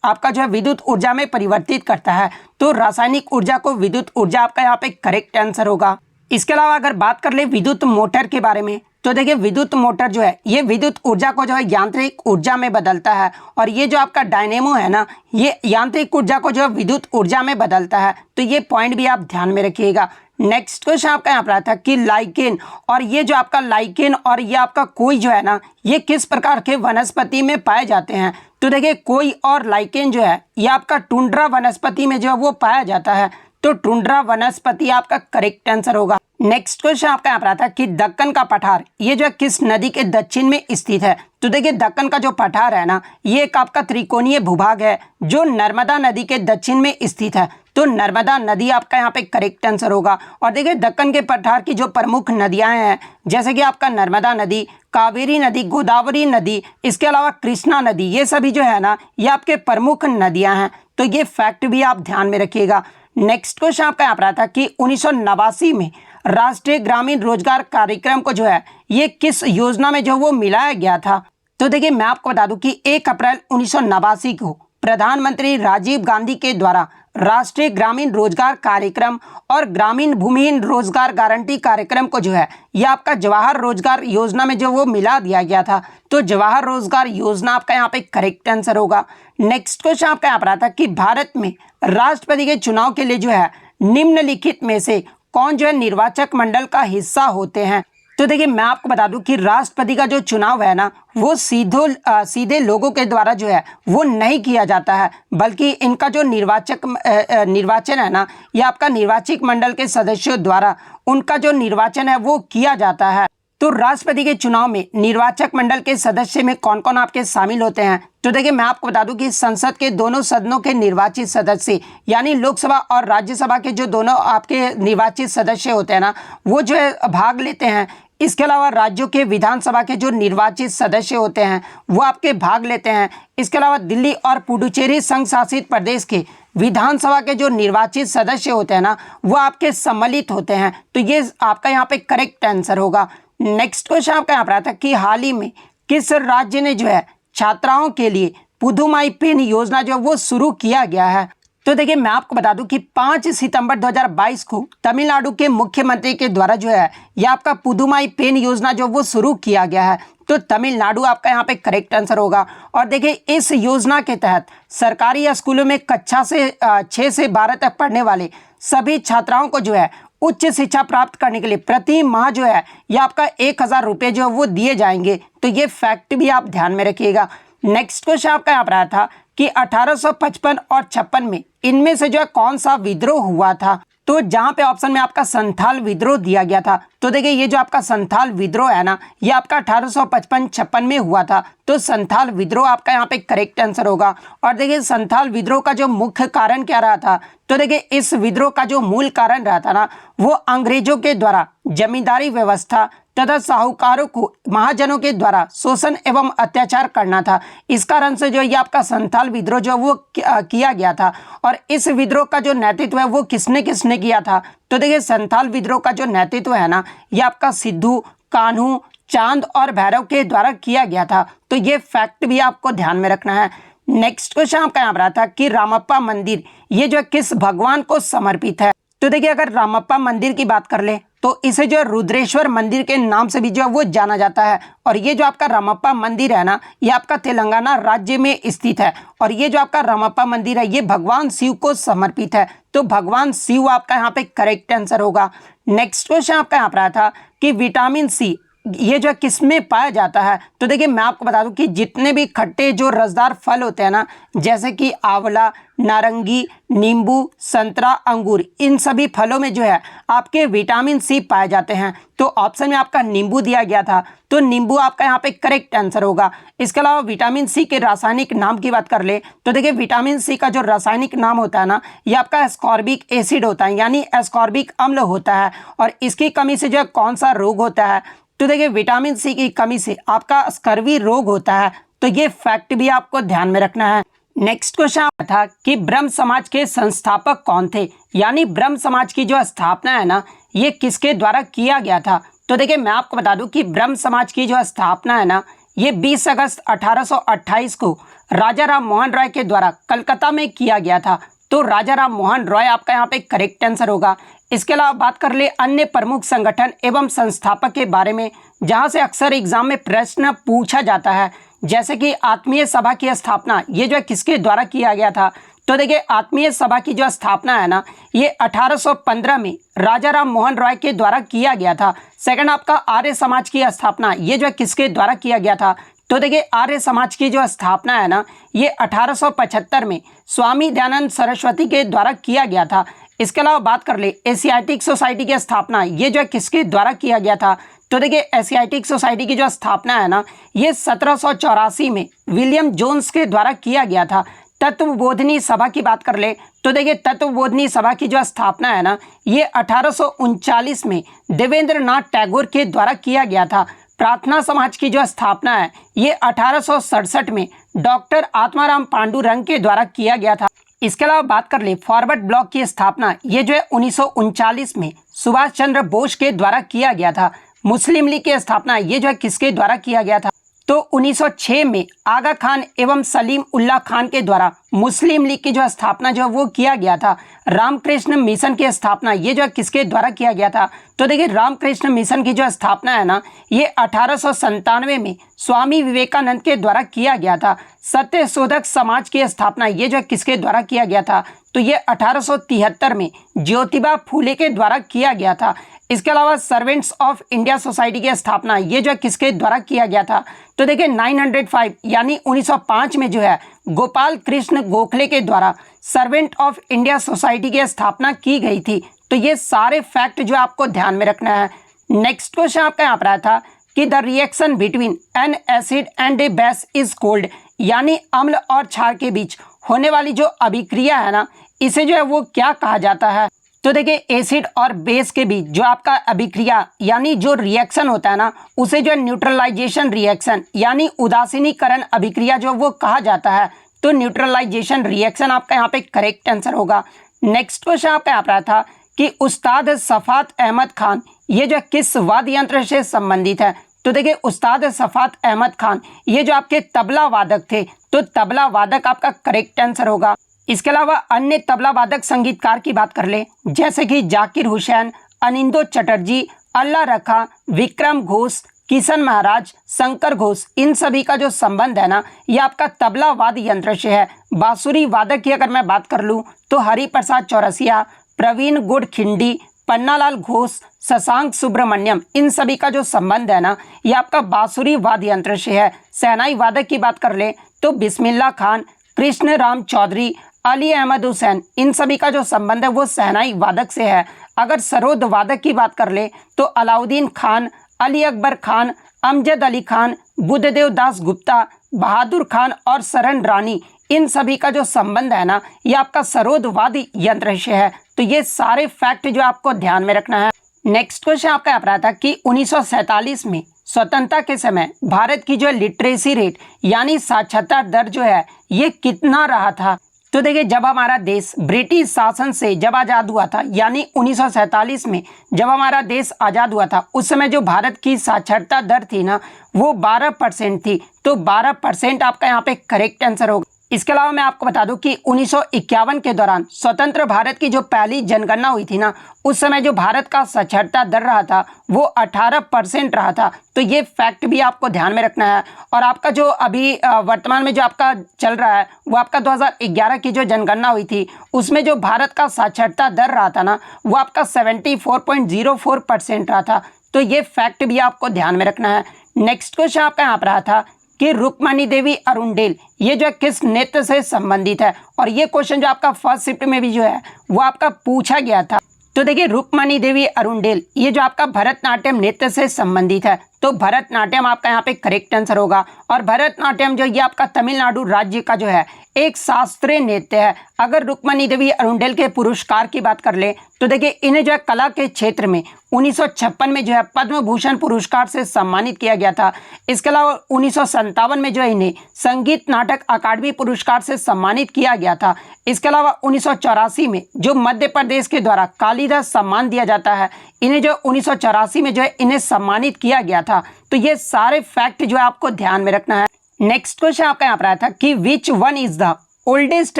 आपका जो है विद्युत ऊर्जा में परिवर्तित करता है। तो रासायनिक ऊर्जा को विद्युत ऊर्जा आपका यहाँ पे करेक्ट आंसर होगा। इसके अलावा अगर बात कर ले विद्युत मोटर के बारे में, तो देखिए विद्युत मोटर जो है ये विद्युत ऊर्जा को जो है यांत्रिक ऊर्जा में बदलता है, और ये जो आपका डायनेमो है ना, ये यांत्रिक ऊर्जा को जो है विद्युत ऊर्जा में बदलता है। तो ये पॉइंट भी आप ध्यान में रखिएगा। नेक्स्ट क्वेश्चन आपका यहाँ पर आता है कि लाइकेन, और ये जो आपका लाइकेन और ये आपका कोई जो है ना, ये किस प्रकार के वनस्पति में पाए जाते हैं। तो देखिए कोई और लाइकेन जो है ये आपका टुंड्रा वनस्पति में जो है वो पाया जाता है। तो टुंड्रा वनस्पति आपका करेक्ट आंसर होगा। नेक्स्ट क्वेश्चन आपका यहाँ पर आता है कि दक्कन का पठार ये जो है किस नदी के दक्षिण में स्थित है। तो देखिए दक्कन का जो पठार है ना, ये एक आपका त्रिकोणीय भूभाग है जो नर्मदा नदी के दक्षिण में स्थित है। तो नर्मदा नदी आपका यहाँ पे करेक्ट आंसर होगा। और देखिए दक्कन के पठार की जो प्रमुख नदियां हैं, जैसे कि आपका नर्मदा नदी, कावेरी नदी, गोदावरी नदी, इसके अलावा कृष्णा नदी, ये सभी जो है ना ये आपके प्रमुख नदियां हैं। तो ये फैक्ट भी आप ध्यान में रखिएगा। नेक्स्ट क्वेश्चन आपका यहाँ पर आता है कि 1989 में राष्ट्रीय ग्रामीण रोजगार कार्यक्रम को जो है ये किस योजना में जो वो मिलाया गया था। तो देखिए मैं आपको बता दूं कि 1 अप्रैल 1989 को प्रधानमंत्री राजीव गांधी के द्वारा राष्ट्रीय ग्रामीण रोजगार कार्यक्रम और ग्रामीण भूमिहीन रोजगार गारंटी कार्यक्रम को जो है ये आपका जवाहर रोजगार योजना में जो वो मिला दिया गया था। तो जवाहर रोजगार योजना आपका यहाँ पे करेक्ट आंसर होगा। नेक्स्ट क्वेश्चन आपका यहाँ पर आता है कि भारत में राष्ट्रपति के चुनाव के लिए जो है निम्नलिखित में से कौन जो है निर्वाचक मंडल का हिस्सा होते हैं। तो देखिए मैं आपको बता दूं कि राष्ट्रपति का जो चुनाव है ना, वो सीधे लोगों के द्वारा जो है वो नहीं किया जाता है, बल्कि इनका जो निर्वाचन है ना, ये आपका निर्वाचक मंडल के सदस्यों द्वारा उनका जो निर्वाचन है वो किया जाता है। तो राष्ट्रपति के चुनाव में निर्वाचक मंडल के सदस्य में कौन कौन आपके शामिल होते हैं। तो देखिए मैं आपको बता दूं कि संसद के दोनों सदनों के निर्वाचित सदस्य, यानी लोकसभा और राज्यसभा के जो दोनों आपके निर्वाचित सदस्य होते हैं ना, वो जो है भाग लेते हैं। इसके अलावा राज्यों के विधानसभा के जो निर्वाचित सदस्य होते हैं वो आपके भाग लेते हैं। इसके अलावा दिल्ली और पुडुचेरी संघ शासित प्रदेश के विधानसभा के जो निर्वाचित सदस्य होते हैं ना, वो आपके सम्मिलित होते हैं। तो ये आपका यहाँ पे करेक्ट आंसर होगा। नेक्स्ट क्वेश्चन आपका यहाँ पर आता है कि हाल ही में किस राज्य ने जो है छात्राओं के लिए पुदुमाई पेन योजना जो वो शुरू किया गया है। तो देखिए मैं आपको बता दूं कि 5 सितंबर 2022 को तमिलनाडु के मुख्यमंत्री के द्वारा जो है ये आपका पुदुमाई पेन योजना जो वो शुरू किया गया है। तो तमिलनाडु आपका यहाँ पे करेक्ट आंसर होगा। और देखिए इस योजना के तहत सरकारी स्कूलों में कक्षा से 6 से 12 तक पढ़ने वाले सभी छात्राओं को जो है उच्च शिक्षा प्राप्त करने के लिए प्रति माह जो है ये आपका 1000 रुपये जो है वो दिए जाएंगे। तो ये फैक्ट भी आप ध्यान में रखिएगा। नेक्स्ट क्वेश्चन आपका यहाँ पर आया था कि 1855 और 56 में इनमें से जो है कौन सा विद्रोह हुआ था। तो जहां पे ऑप्शन में आपका संथाल विद्रोह दिया गया था। तो देखिए ये जो आपका संथाल विद्रोह है ना, ये आपका 1855-56 में हुआ था। तो संथाल विद्रोह आपका यहाँ पे करेक्ट आंसर होगा। और देखिए संथाल विद्रोह का जो मुख्य कारण क्या रहा था। तो देखिए इस विद्रोह का जो मूल कारण रहा था ना, वो अंग्रेजों के द्वारा जमींदारी व्यवस्था तथा साहूकारों को महाजनों के द्वारा शोषण एवं अत्याचार करना था। इस कारण से जो ये आपका संथाल विद्रोह जो वो किया गया था। और इस विद्रोह का जो नेतृत्व है वो किसने किसने किया था। तो देखिए संथाल विद्रोह का जो नेतृत्व है ना, ये आपका सिद्धू, कान्हू, चांद और भैरव के द्वारा किया गया था। तो ये फैक्ट भी आपको ध्यान में रखना है। नेक्स्ट क्वेश्चन आपका यहाँ पर आता कि रामप्पा मंदिर ये जो किस भगवान को समर्पित है। तो देखिए अगर रामप्पा मंदिर की बात कर ले तो इसे जो रुद्रेश्वर मंदिर के नाम से भी जो है वो जाना जाता है। और ये जो आपका रामप्पा मंदिर है ना, ये आपका तेलंगाना राज्य में स्थित है। और ये जो आपका रामप्पा मंदिर है ये भगवान शिव को समर्पित है। तो भगवान शिव आपका यहाँ पे करेक्ट आंसर होगा। नेक्स्ट क्वेश्चन आपका यहाँ पर आया था कि विटामिन सी ये जो किस में पाया जाता है। तो देखिए मैं आपको बता दूं कि जितने भी खट्टे जो रसदार फल होते हैं ना, जैसे कि आंवला, नारंगी, नींबू, संतरा, अंगूर, इन सभी फलों में जो है आपके विटामिन सी पाए जाते हैं। तो ऑप्शन में आपका नींबू दिया गया था। तो नींबू आपका यहाँ पे करेक्ट आंसर होगा। इसके अलावा विटामिन सी के रासायनिक नाम की बात कर ले तो देखिए विटामिन सी का जो रासायनिक नाम होता है ना, ये आपका एस्कॉर्बिक एसिड होता है, यानी एस्कॉर्बिक अम्ल होता है। और इसकी कमी से जो है कौन सा रोग होता है। तो देखिए विटामिन सी की कमी से आपका स्कर्वी रोग होता है। तो ये फैक्ट भी आपको ध्यान में रखना है। नेक्स्ट क्वेश्चन था कि ब्रह्म समाज के संस्थापक कौन थे, यानी ब्रह्म समाज की जो स्थापना है ना, ये किसके द्वारा किया गया था। तो देखिए मैं आपको बता दूं कि ब्रह्म समाज की जो स्थापना है ना, ये 20 अगस्त 1828 को राजा राम मोहन राय के द्वारा कलकत्ता में किया गया था। तो राजा राम मोहन रॉय आपका यहाँ पे करेक्ट आंसर होगा। इसके अलावा बात कर ले अन्य प्रमुख संगठन एवं संस्थापक के बारे में, जहाँ से अक्सर एग्जाम में प्रश्न पूछा जाता है, जैसे कि आत्मीय सभा की स्थापना ये जो है किसके द्वारा किया गया था। तो देखिए आत्मीय सभा की जो स्थापना है ना, ये 1815 में राजा राम मोहन रॉय के द्वारा किया गया था। सेकंड आपका आर्य समाज की स्थापना ये जो है किसके द्वारा किया गया था। तो देखिए आर्य समाज की जो स्थापना है ना, ये 1875 में स्वामी दयानंद सरस्वती के द्वारा किया गया था। इसके अलावा बात कर ले एशियाटिक सोसाइटी की स्थापना ये जो है किसके द्वारा किया गया था। तो देखिए एशियाटिक सोसाइटी की जो स्थापना है ना, ये 1784 में विलियम जोन्स के द्वारा किया गया था। तत्वबोधिनी सभा की बात कर ले तो देखिए तत्वबोधिनी सभा की जो स्थापना है ना, ये 1839 में देवेंद्र नाथ टैगोर के द्वारा किया गया था। प्रार्थना समाज की जो स्थापना है ये 1867 में डॉक्टर आत्माराम पांडुरंग के द्वारा किया गया था। इसके अलावा बात कर ले फॉरवर्ड ब्लॉक की स्थापना ये जो है 1939 में सुभाष चंद्र बोस के द्वारा किया गया था। मुस्लिम लीग की स्थापना ये जो है किसके द्वारा किया गया था। तो 1906 में आगा खान एवं सलीम उल्लाह खान के द्वारा मुस्लिम लीग की जो स्थापना जो है वो किया गया था। रामकृष्ण मिशन की स्थापना ये जो है किसके द्वारा किया गया था। तो देखिए रामकृष्ण मिशन की जो स्थापना है ना, ये 1897 में स्वामी विवेकानंद के द्वारा किया गया था। सत्य शोधक समाज की स्थापना ये जो है किसके द्वारा किया गया था। तो ये 1873 में ज्योतिबा फूले के द्वारा किया गया था। इसके अलावा सर्वेंट्स ऑफ इंडिया सोसाइटी की स्थापना ये जो किसके द्वारा किया गया था। तो देखिए 905 यानी 1905 में जो है गोपाल कृष्ण गोखले के द्वारा सर्वेंट ऑफ इंडिया सोसाइटी की स्थापना की गई थी। तो ये सारे फैक्ट जो आपको ध्यान में रखना है। नेक्स्ट क्वेश्चन आपका यहाँ पर आया था कि the reaction between N acid and A base is called, यानी अम्ल और क्षार के बीच होने वाली जो अभिक्रिया है ना, इसे जो है वो क्या कहा जाता है। तो देखिए एसिड और बेस के बीच जो आपका अभिक्रिया यानी जो रिएक्शन होता है ना, उसे जो न्यूट्रलाइजेशन रिएक्शन यानी उदासीनीकरण अभिक्रिया जो वो कहा जाता है। तो न्यूट्रलाइजेशन रिएक्शन आपका यहाँ पे करेक्ट आंसर होगा। नेक्स्ट क्वेश्चन आपका यहाँ पर था कि उस्ताद सफात अहमद खान ये जो किस वाद्य यंत्र से संबंधित है। तो देखिए उस्ताद सफात अहमद खान ये जो आपके तबला वादक थे, तो तबला वादक आपका करेक्ट आंसर होगा। इसके अलावा अन्य तबला वादक संगीतकार की बात कर ले, जैसे कि जाकिर हुसैन, अनिंदो चटर्जी, अल्लाह रखा, विक्रम घोष, किशन महाराज, शंकर घोष, इन सभी का जो संबंध है ना, ये आपका तबला वाद्य यंत्र से है। बांसुरी वादक की अगर मैं बात कर लूँ तो हरिप्रसाद चौरसिया, प्रवीण गुड़ खिंडी, पन्नालाल घोष, शशांक सुब्रमण्यम, इन सभी का जो संबंध है ना, ये आपका बांसुरी वाद्य यंत्र से है। शहनाई वादक की बात कर ले तो बिस्मिल्लाह खान, कृष्ण राम चौधरी, अली अहमद हुसैन, इन सभी का जो संबंध है वो शहनाई वादक से है। अगर सरोद वादक की बात कर ले तो अलाउद्दीन खान, अली अकबर खान, अमजद अली खान, बुद्धदेव दास गुप्ता, बहादुर खान और सरन रानी, इन सभी का जो संबंध है ना, ये आपका सरोद वाद्य यंत्र से है। तो ये सारे फैक्ट जो आपको ध्यान में रखना है। नेक्स्ट क्वेश्चन आपका यहाँ पर आता कि 1947 में स्वतंत्रता के समय भारत की जो लिटरेसी रेट यानी साक्षरता दर जो है ये कितना रहा था। तो देखिए जब हमारा देश ब्रिटिश शासन से जब आज़ाद हुआ था, यानी 1947 में जब हमारा देश आज़ाद हुआ था, उस समय जो भारत की साक्षरता दर थी ना, वो 12% थी। तो 12% आपका यहाँ पे करेक्ट आंसर होगा। इसके अलावा मैं आपको बता दूं कि 1951 के दौरान स्वतंत्र भारत की जो पहली जनगणना हुई थी ना, उस समय जो भारत का साक्षरता दर रहा था वो 18% रहा था। तो ये फैक्ट भी आपको ध्यान में रखना है। और आपका जो अभी वर्तमान में जो आपका चल रहा है वो आपका 2011 की जो जनगणना हुई थी, उसमें जो भारत का साक्षरता दर रहा था ना, वो आपका 74.04% रहा था। तो ये फैक्ट भी आपको ध्यान में रखना है। नेक्स्ट क्वेश्चन आपका यहाँ पर रहा था कि रुक्मणी देवी अरुणडेल ये जो किस नृत्य से संबंधित है। और ये क्वेश्चन जो आपका फर्स्ट शिफ्ट में भी जो है वो आपका पूछा गया था। तो देखिए रुक्मणी देवी अरुणडेल ये जो आपका भरतनाट्यम नृत्य से संबंधित है। तो भरतनाट्यम आपका यहाँ पे करेक्ट आंसर होगा। और भरतनाट्यम जो ये आपका तमिलनाडु राज्य का जो है एक शास्त्रीय नृत्य है। अगर रुक्मणी देवी अरुणडेल के पुरस्कार की बात कर ले तो देखिए इन्हें जो है कला के क्षेत्र में 1956 में जो है पद्म भूषण पुरस्कार से सम्मानित किया गया था। इसके अलावा 1957 में जो है इन्हें संगीत नाटक अकादमी पुरस्कार से सम्मानित किया गया था। इसके अलावा 1984 में जो मध्य प्रदेश के द्वारा कालिदास सम्मान दिया जाता है, इन्हें जो 1984 में जो है इन्हें सम्मानित किया गया था। तो ये सारे फैक्ट जो है आपको ध्यान में रखना है। नेक्स्ट क्वेश्चन आपका यहाँ पर आया था कि which one is the oldest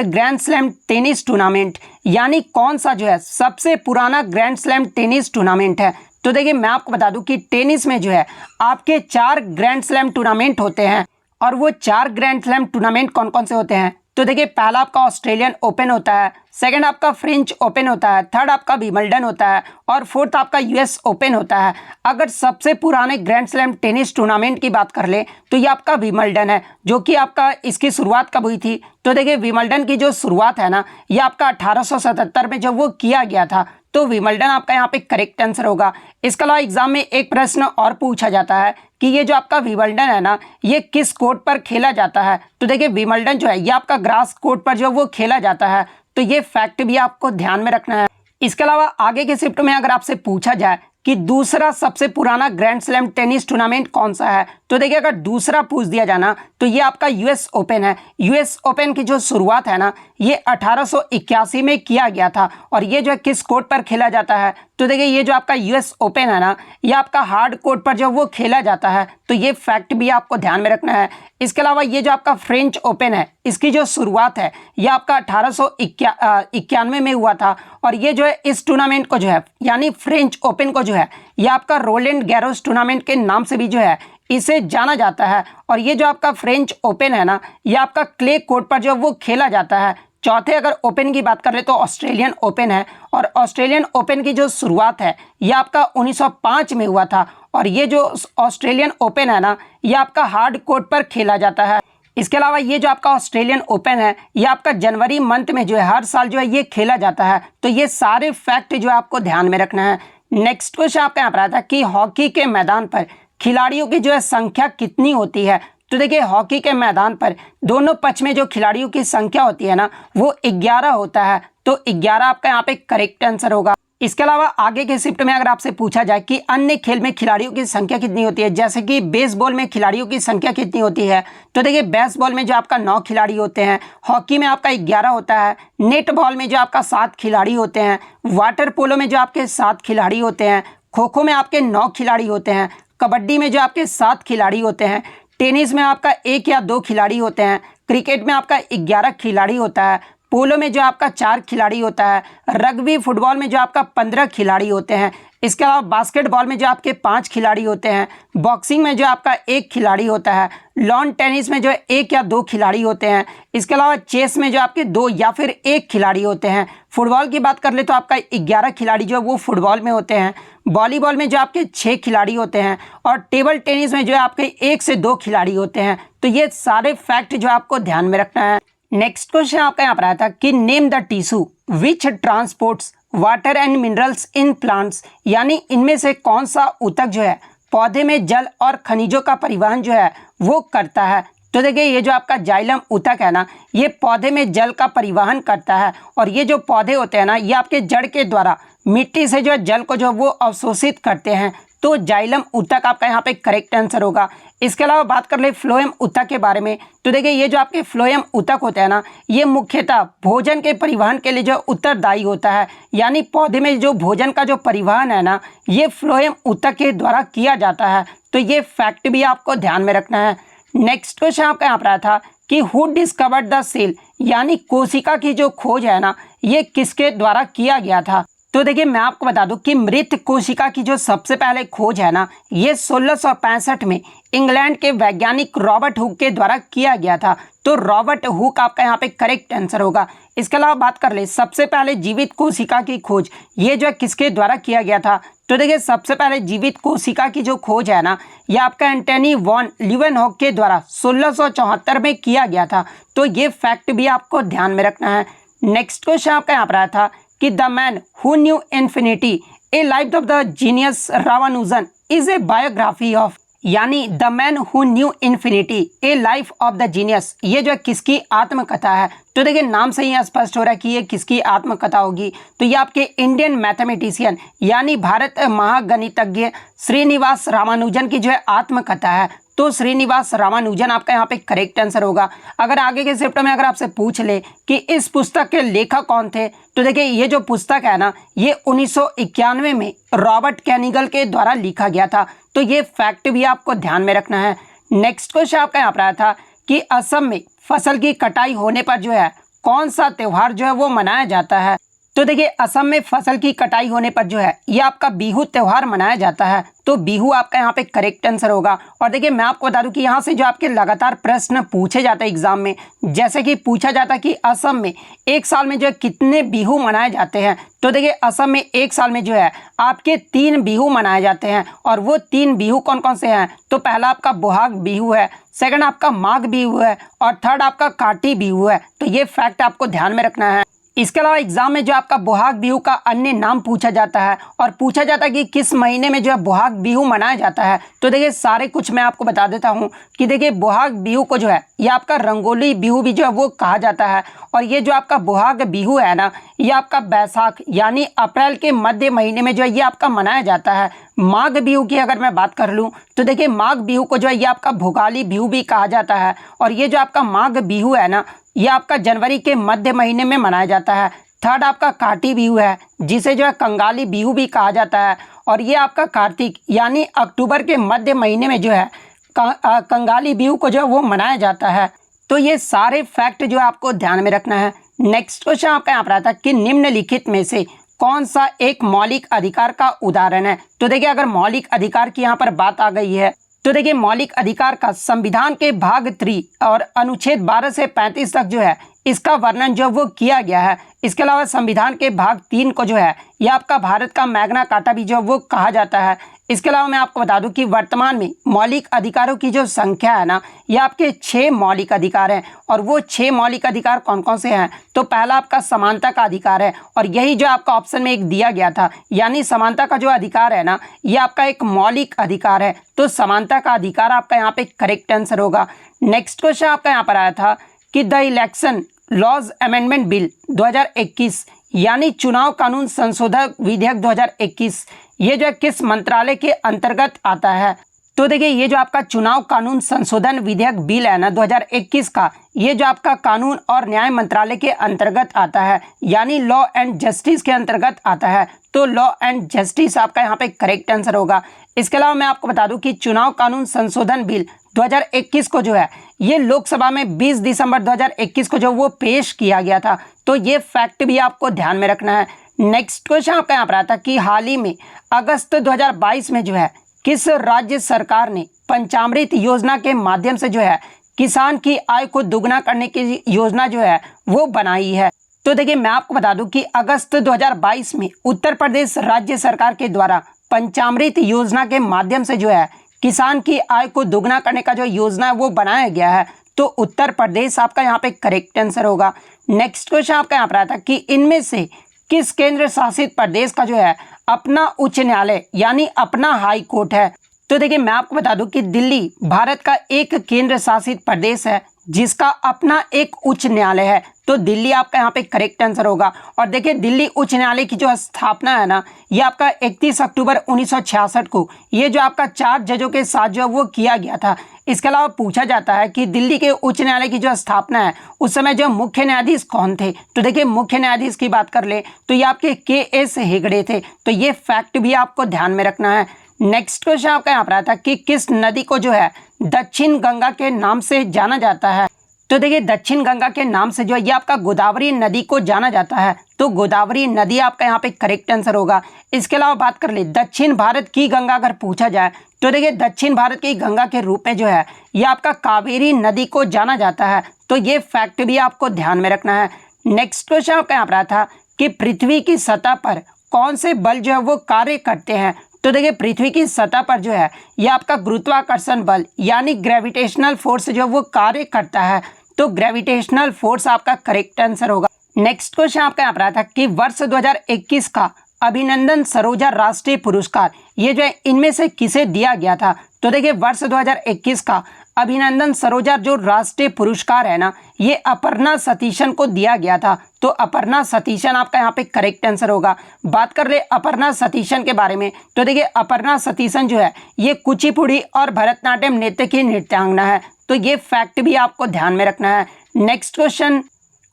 grand slam tennis tournament, यानी कौन सा जो है सबसे पुराना ग्रैंड स्लैम टेनिस टूर्नामेंट है। तो देखिए मैं आपको बता दूं कि टेनिस में जो है आपके 4 ग्रैंड स्लैम टूर्नामेंट होते हैं, और वो 4 ग्रैंड स्लैम टूर्नामेंट कौन कौन से होते हैं। तो देखिए पहला आपका ऑस्ट्रेलियन ओपन होता है, सेकंड आपका फ्रेंच ओपन होता है, थर्ड आपका विंबलडन होता है, और फोर्थ आपका यूएस ओपन होता है। अगर सबसे पुराने ग्रैंड स्लैम टेनिस टूर्नामेंट की बात कर ले तो ये आपका विंबलडन है, जो कि आपका इसकी शुरुआत कब हुई थी। तो देखिए विंबलडन की जो शुरुआत है ना, ये आपका 1877 में जब वो किया गया था। तो विंबलडन आपका यहाँ पे करेक्ट आंसर होगा। इसके अलावा एग्जाम में एक प्रश्न और पूछा जाता है कि ये जो आपका विंबलडन है ना, ये किस कोर्ट पर खेला जाता है। तो देखिए विंबलडन जो है ये आपका ग्रास कोर्ट पर जो वो खेला जाता है। तो ये फैक्ट भी आपको ध्यान में रखना है। इसके अलावा आगे के शिफ्ट में अगर आपसे पूछा जाए कि दूसरा सबसे पुराना ग्रैंड स्लैम टेनिस टूर्नामेंट कौन सा है, तो देखिए अगर दूसरा पूछ दिया जाना तो ये आपका यूएस ओपन है। यूएस ओपन की जो शुरुआत है ना, ये 1881 में किया गया था, और ये जो है किस कोर्ट पर खेला जाता है। तो देखिए ये जो आपका यूएस ओपन है ना, ये आपका हार्ड कोर्ट पर जो वो खेला जाता है। तो ये फैक्ट भी आपको ध्यान में रखना है। इसके अलावा ये जो आपका फ्रेंच ओपन है, इसकी जो शुरुआत है ये आपका 1891 में हुआ था, और ये जो है इस टूर्नामेंट को जो है यानी फ्रेंच ओपन को जो है ये आपका रोलैंड गैरोस टूर्नामेंट के नाम से भी जो है इसे जाना जाता है। और ये जो आपका फ्रेंच ओपन है ना, ये आपका क्ले कोर्ट पर जो वो खेला जाता है। चौथे अगर ओपन की बात कर ले तो ऑस्ट्रेलियन ओपन है, और ऑस्ट्रेलियन ओपन की जो शुरुआत है ये आपका 1905 में हुआ था, और ये जो ऑस्ट्रेलियन ओपन है ना, ये आपका हार्ड कोर्ट पर खेला जाता है। इसके अलावा ये जो आपका ऑस्ट्रेलियन ओपन है ये आपका जनवरी मंथ में जो है हर साल जो है ये खेला जाता है। तो ये सारे फैक्ट जो है आपको ध्यान में रखना है। नेक्स्ट क्वेश्चन आपका यहाँ पर आता है कि हॉकी के मैदान पर खिलाड़ियों की जो है संख्या कितनी होती है। तो देखिए हॉकी के मैदान पर दोनों पक्ष में जो खिलाड़ियों की संख्या होती है ना, वो 11 होता है। तो 11 आपका यहाँ पे करेक्ट आंसर होगा। इसके अलावा आगे के शिफ्ट में अगर आपसे पूछा जाए कि अन्य खेल में खिलाड़ियों की संख्या कितनी होती है, जैसे कि बेसबॉल में खिलाड़ियों की संख्या कितनी होती है, तो देखिए बेसबॉल में जो आपका 9 खिलाड़ी होते हैं, हॉकी में आपका 11 होता है, नेट बॉल में जो आपका 7 खिलाड़ी होते हैं, वाटर पोलो में जो आपके 7 खिलाड़ी होते हैं, खो खो में आपके 9 खिलाड़ी होते हैं, कबड्डी में जो आपके 7 खिलाड़ी होते हैं, टेनिस में आपका 1 या 2 खिलाड़ी होते हैं, क्रिकेट में आपका 11 खिलाड़ी होता है, पोलो में जो आपका 4 खिलाड़ी होता है, रग्बी फुटबॉल में जो आपका 15 खिलाड़ी होते हैं। इसके अलावा बास्केटबॉल में जो आपके 5 खिलाड़ी होते हैं, बॉक्सिंग में जो आपका 1 खिलाड़ी होता है, लॉन टेनिस में जो 1 या 2 खिलाड़ी होते हैं। इसके अलावा चेस में जो आपके 2 या फिर 1 खिलाड़ी होते हैं। फुटबॉल की बात कर ले तो आपका 11 खिलाड़ी जो है वो फुटबॉल में होते हैं। वॉलीबॉल में जो आपके 6 खिलाड़ी होते हैं, और टेबल टेनिस में जो है आपके 1 से 2 खिलाड़ी होते हैं। तो ये सारे फैक्ट जो आपको ध्यान में रखना है। नेक्स्ट क्वेश्चन आपका यहाँ पर आया था कि name the tissue which transports water and minerals in plants, यानी इनमें से कौन सा ऊतक जो है पौधे में जल और खनिजों का परिवहन जो है वो करता है। तो देखिए ये जो आपका जाइलम ऊतक है ना, ये पौधे में जल का परिवहन करता है, और ये जो पौधे होते हैं ना, ये आपके जड़ के द्वारा मिट्टी से जो जल को जो वो अवशोषित करते हैं। तो जाइलम ऊतक आपका यहाँ पे करेक्ट आंसर होगा। इसके अलावा बात कर ले फ्लोएम ऊतक के बारे में, तो देखिए ये जो आपके फ्लोएम ऊतक होते हैं ना, ये मुख्यतः भोजन के परिवहन के लिए जो उत्तरदायी होता है, यानी पौधे में जो भोजन का जो परिवहन है ना, ये फ्लोएम ऊतक के द्वारा किया जाता है। तो ये फैक्ट भी आपको ध्यान में रखना है। नेक्स्ट क्वेश्चन आपका यहाँ पर आया था कि हु डिस्कवर्ड द सेल, यानी कोशिका की जो खोज है ना, ये किसके द्वारा किया गया था। तो देखिए मैं आपको बता दूं कि मृत कोशिका की जो सबसे पहले खोज है ना, ये 1665 में इंग्लैंड के वैज्ञानिक रॉबर्ट हुक के द्वारा किया गया था। तो रॉबर्ट हुक आपका यहाँ पे करेक्ट आंसर होगा। इसके अलावा बात कर ले सबसे पहले जीवित कोशिका की खोज, ये जो है किसके द्वारा किया गया था। तो देखिए सबसे पहले जीवित कोशिका की जो खोज है ना, ये आपका एंटनी वॉन लीeuwenhoek के द्वारा 1674 में किया गया था। तो ये फैक्ट भी आपको ध्यान में रखना है। नेक्स्ट क्वेश्चन आपका यहाँ पर आया था कि the man who knew infinity a life of the genius Ramanujan is a biography of, यानी the man who knew infinity a life of the genius, ये जो है किसकी आत्मकथा है। तो देखिए नाम से ही स्पष्ट हो रहा है कि ये किसकी आत्मकथा होगी। तो ये आपके इंडियन मैथमेटिशियन यानी भारत महागणितज्ञ श्रीनिवास रामानुजन की जो है आत्मकथा है। तो श्रीनिवास रामानुजन आपका यहाँ पे करेक्ट आंसर होगा। अगर आगे के चैप्टर में अगर आपसे पूछ ले कि इस पुस्तक के लेखक कौन थे, तो देखिए ये जो पुस्तक है ना, ये 1991 में रॉबर्ट कैनिगल के द्वारा लिखा गया था। तो ये फैक्ट भी आपको ध्यान में रखना है। नेक्स्ट क्वेश्चन आपका यहाँ पर आया था कि असम में फसल की कटाई होने पर जो है कौन सा त्यौहार जो है वो मनाया जाता है। तो देखिए असम में फसल की कटाई होने पर जो है ये आपका बिहू त्यौहार मनाया जाता है। तो बिहू आपका यहाँ पे करेक्ट आंसर होगा। और देखिए मैं आपको बता दूं कि यहाँ से जो आपके लगातार प्रश्न पूछे जाते हैं एग्जाम में, जैसे कि पूछा जाता है कि असम में एक साल में जो है कितने बिहू मनाए जाते हैं। तो देखिए असम में एक साल में जो है आपके 3 बिहू मनाए जाते हैं। और वो 3 बिहू कौन कौन से हैं, तो पहला आपका बोहाग बिहू है, सेकंड आपका माघ बिहू है और थर्ड आपका काटी बिहू है। तो ये फैक्ट आपको ध्यान में रखना है। इसके अलावा एग्जाम में जो आपका बोहाग बिहू का अन्य नाम पूछा जाता है और पूछा जाता है कि किस महीने में जो है बोहाग बिहू मनाया जाता है। तो देखिए सारे कुछ मैं आपको बता देता हूँ कि देखिए बोहाग बिहू को जो है ये आपका रंगोली बिहू भी जो है वो कहा जाता है। और ये जो आपका बोहाग बिहू है ना, ये आपका बैसाख यानी अप्रैल के मध्य महीने में जो है ये आपका मनाया जाता है। माघ बिहू की अगर मैं बात कर लूँ तो देखिए माघ बिहू को जो है ये आपका भोगाली बिहू भी कहा जाता है। और ये जो आपका माघ बिहू है ना, ये आपका जनवरी के मध्य महीने में मनाया जाता है। थर्ड आपका काटी बिहू है, जिसे जो है कंगाली बिहू भी कहा जाता है। और ये आपका कार्तिक यानी अक्टूबर के मध्य महीने में जो है कंगाली बिहू को जो है वो मनाया जाता है। तो ये सारे फैक्ट जो आपको ध्यान में रखना है। नेक्स्ट क्वेश्चन आपका यहाँ पर आता है कि निम्नलिखित में से कौन सा एक मौलिक अधिकार का उदाहरण है। तो देखिए अगर मौलिक अधिकार की यहाँ पर बात आ गई है तो देखिए मौलिक अधिकार का संविधान के भाग 3 और अनुच्छेद 12 से 35 तक जो है इसका वर्णन जो वो किया गया है। इसके अलावा संविधान के भाग 3 को जो है यह आपका भारत का मैग्ना कार्टा भी जो वो कहा जाता है। इसके अलावा मैं आपको बता दूं कि वर्तमान में मौलिक अधिकारों की जो संख्या है ना, ये आपके 6 मौलिक अधिकार हैं। और वो 6 मौलिक अधिकार कौन कौन से हैं, तो पहला आपका समानता का अधिकार है। और यही जो आपका ऑप्शन में एक दिया गया था, यानी समानता का जो अधिकार है ना, ये आपका एक मौलिक अधिकार है। तो समानता का अधिकार आपका यहाँ पे करेक्ट आंसर होगा। नेक्स्ट क्वेश्चन आपका यहाँ पर आया था कि the election laws amendment bill 2021 यानी चुनाव कानून संशोधन विधेयक 2021, ये जो है किस मंत्रालय के अंतर्गत आता है। तो देखिए ये जो आपका चुनाव कानून संशोधन विधेयक बिल है ना 2021 का, ये जो आपका कानून और न्याय मंत्रालय के अंतर्गत आता है, यानी लॉ एंड जस्टिस के अंतर्गत आता है। तो लॉ एंड जस्टिस आपका यहाँ पे करेक्ट आंसर होगा। इसके अलावा मैं आपको बता दूं कि चुनाव कानून संशोधन बिल 2021 को जो है ये लोकसभा में 20 दिसंबर 2021 को जो वो पेश किया गया था। तो ये फैक्ट भी आपको ध्यान में रखना है। नेक्स्ट क्वेश्चन आपका यहाँ पर आता कि हाल ही में अगस्त 2022 में जो है किस राज्य सरकार ने पंचामृत योजना के माध्यम से जो है किसान की आय को दुगना करने की योजना जो है वो बनाई है। तो देखिए मैं आपको बता दूं कि अगस्त 2022 में उत्तर प्रदेश राज्य सरकार के द्वारा पंचामृत योजना के माध्यम से जो है किसान की आय को दुगना करने का जो योजना है वो बनाया गया है। तो उत्तर प्रदेश आपका यहाँ पे करेक्ट आंसर होगा। नेक्स्ट क्वेश्चन आपका यहाँ पर आता कि इनमें से किस केंद्र शासित प्रदेश का जो है अपना उच्च न्यायालय यानी अपना हाई कोर्ट है। तो देखिए मैं आपको बता दूं कि दिल्ली भारत का एक केंद्र शासित प्रदेश है जिसका अपना एक उच्च न्यायालय है। तो दिल्ली आपका यहाँ पे करेक्ट आंसर होगा। और देखिए दिल्ली उच्च न्यायालय की जो स्थापना है ना, ये आपका 31 अक्टूबर 1966 को ये जो आपका 4 जजों के साथ जो वो किया गया था। इसके अलावा पूछा जाता है कि दिल्ली के उच्च न्यायालय की जो स्थापना है उस समय जो मुख्य न्यायाधीश कौन थे। तो देखिए मुख्य न्यायाधीश की बात कर ले तो ये आपके KS हेगड़े थे। तो ये फैक्ट भी आपको ध्यान में रखना है। नेक्स्ट क्वेश्चन आपका यहाँ पर आता कि किस नदी को जो है दक्षिण गंगा के नाम से जाना जाता है। तो देखिए दक्षिण गंगा के नाम से जो है ये आपका गोदावरी नदी को जाना जाता है। तो गोदावरी नदी आपका यहाँ पे करेक्ट आंसर होगा। इसके अलावा बात कर ले दक्षिण भारत की गंगा अगर पूछा जाए तो देखिए दक्षिण भारत की गंगा के रूप में जो है ये आपका कावेरी नदी को जाना जाता है। तो ये फैक्ट भी आपको ध्यान में रखना है। नेक्स्ट क्वेश्चन आपका यहाँ पर आया था कि पृथ्वी की सतह पर कौन से बल जो है वो कार्य करते हैं। तो देखिए पृथ्वी की सतह पर जो है ये आपका गुरुत्वाकर्षण बल यानी ग्रेविटेशनल फोर्स जो वो कार्य करता है। तो ग्रेविटेशनल फोर्स आपका करेक्ट आंसर होगा। नेक्स्ट क्वेश्चन आपका यहाँ पर आया था कि वर्ष 2021 का अभिनंदन सरोजा राष्ट्रीय पुरस्कार ये जो है इनमें से किसे दिया गया था? तो देखिए वर्ष 2021 का अभिनंदन सरोजा जो राष्ट्रीय पुरस्कार है ना, ये अपर्णा सतीशन को दिया गया था। तो अपर्णा सतीशन आपका यहाँ पे करेक्ट आंसर होगा। बात कर ले अपर्णा सतीशन के बारे में, तो देखिए अपर्णा सतीशन जो है ये कुचिपुड़ी और भरतनाट्यम नृत्य की नृत्यांगना है। तो ये फैक्ट भी आपको ध्यान में रखना है। Next question,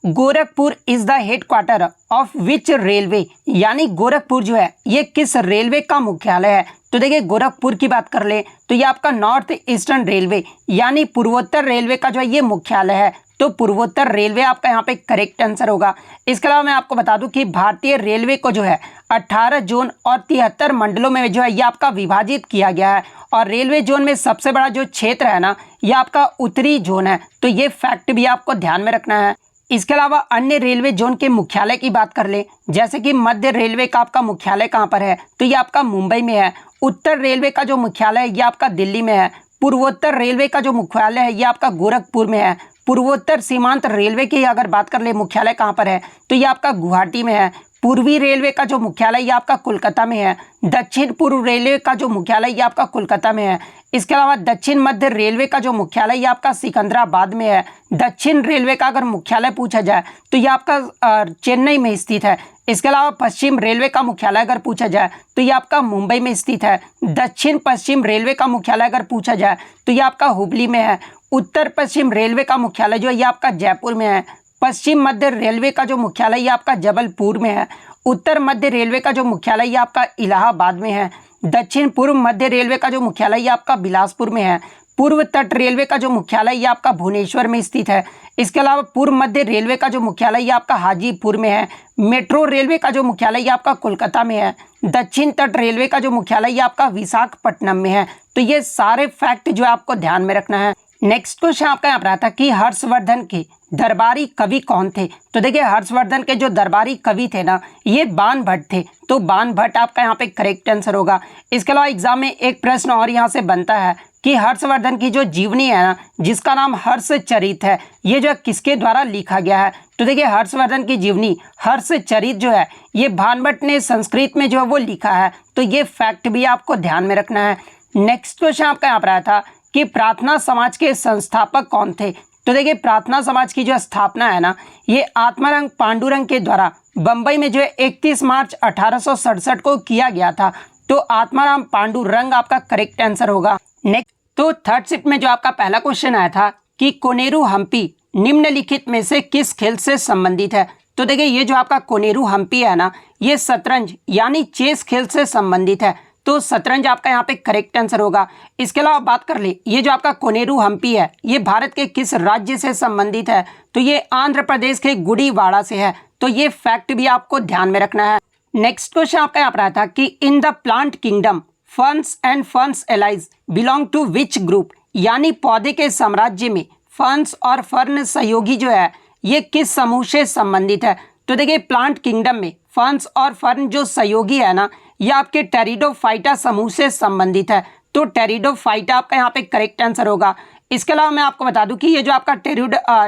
Gorakhpur is the headquarter of which railway, यानी गोरखपुर जो है ये किस रेलवे का मुख्यालय है? तो देखिए गोरखपुर की बात कर ले तो ये आपका नॉर्थ ईस्टर्न रेलवे यानी पूर्वोत्तर रेलवे का जो है ये मुख्यालय है। तो पूर्वोत्तर रेलवे आपका यहाँ पे करेक्ट आंसर होगा। इसके अलावा मैं आपको बता दूं कि भारतीय रेलवे को जो है 18 जोन और 73 मंडलों में जो है ये आपका विभाजित किया गया है। और रेलवे जोन में सबसे बड़ा जो क्षेत्र है ना, ये आपका उत्तरी जोन है। तो ये फैक्ट भी आपको ध्यान में रखना है। इसके अलावा अन्य रेलवे जोन के मुख्यालय की बात कर ले, जैसे कि मध्य रेलवे का आपका मुख्यालय कहाँ पर है? तो ये आपका मुंबई में है। उत्तर रेलवे का जो मुख्यालय है ये आपका दिल्ली में है। पूर्वोत्तर रेलवे का जो मुख्यालय है ये आपका गोरखपुर में है। पूर्वोत्तर सीमांत रेलवे की अगर बात कर ले मुख्यालय कहाँ पर है? तो ये आपका गुवाहाटी में है। पूर्वी रेलवे का जो मुख्यालय ये आपका कोलकाता में है। दक्षिण पूर्व रेलवे का जो मुख्यालय ये आपका कोलकाता में है। इसके अलावा दक्षिण मध्य रेलवे का जो मुख्यालय ये आपका सिकंदराबाद में है। दक्षिण रेलवे का अगर मुख्यालय पूछा जाए तो ये आपका चेन्नई में स्थित है। इसके अलावा पश्चिम रेलवे का मुख्यालय अगर पूछा जाए तो ये आपका मुंबई में स्थित है। दक्षिण पश्चिम रेलवे का मुख्यालय अगर पूछा जाए तो ये आपका हुबली में है। उत्तर पश्चिम रेलवे का मुख्यालय जो है ये आपका जयपुर में है। पश्चिम मध्य रेलवे का जो मुख्यालय ये आपका जबलपुर में है। उत्तर मध्य रेलवे का जो मुख्यालय ये आपका इलाहाबाद में है। दक्षिण पूर्व मध्य रेलवे का जो मुख्यालय ये आपका बिलासपुर में है। पूर्व तट रेलवे का जो मुख्यालय ये आपका भुवनेश्वर में स्थित है। इसके अलावा पूर्व मध्य रेलवे का जो मुख्यालय ये आपका हाजीपुर में है। मेट्रो रेलवे का जो मुख्यालय ये आपका कोलकाता में है। दक्षिण तट रेलवे का जो मुख्यालय ये आपका विशाखापट्टनम में है। तो ये सारे फैक्ट जो है आपको ध्यान में रखना है। नेक्स्ट क्वेश्चन आपका यहाँ पर आता कि हर्षवर्धन के दरबारी कवि कौन थे? तो देखिए हर्षवर्धन के जो दरबारी कवि थे ना, ये बाण भट्ट थे। तो बाण भट्ट आपका यहाँ पे करेक्ट आंसर होगा। इसके अलावा एग्जाम में एक प्रश्न और यहाँ से बनता है कि हर्षवर्धन की जो जीवनी है ना, जिसका नाम हर्षचरित है, ये जो किसके द्वारा लिखा गया है? तो देखिए हर्षवर्धन की जीवनी हर्षचरित जो है ये बाण भट्ट ने संस्कृत में जो है वो लिखा है। तो ये फैक्ट भी आपको ध्यान में रखना है। नेक्स्ट क्वेश्चन आपका यहाँ पर आया था कि प्रार्थना समाज के संस्थापक कौन थे? तो देखिए प्रार्थना समाज की जो स्थापना है ना, ये आत्मारंग पांडुरंग के द्वारा बंबई में जो है 31 मार्च 1867 को किया गया था। तो आत्माराम पांडुरंग आपका करेक्ट आंसर होगा। नेक्स्ट, तो थर्ड शिफ्ट में जो आपका पहला क्वेश्चन आया था कि कोनेरू हम्पी निम्नलिखित में से किस खेल से संबंधित है? तो देखिए ये जो आपका कोनेरू हम्पी है ना, ये शतरंज यानी चेस खेल से संबंधित है। तो शतरंज आपका यहाँ पे करेक्ट आंसर होगा। इसके अलावा बात कर ले, ये जो आपका कोनेरू हम्पी है ये भारत के किस राज्य से संबंधित है? तो ये आंध्र प्रदेश के गुड़ीवाड़ा से है। तो ये फैक्ट भी आपको ध्यान में रखना है। नेक्स्ट क्वेश्चन आपका यहाँ पर आता है कि in the plant kingdom ferns and ferns allies belong to which group, यानी पौधे के साम्राज्य में फर्न्स और फर्न सहयोगी जो है ये किस समूह से संबंधित है? तो देखिए प्लांट किंगडम में फर्न्स और फर्न जो सहयोगी है ना, ये आपके टेरिडोफाइटा समूह से संबंधित है। तो टेरिडोफाइटा आपका यहाँ पे करेक्ट आंसर होगा। इसके अलावा मैं आपको बता दूं कि ये जो आपका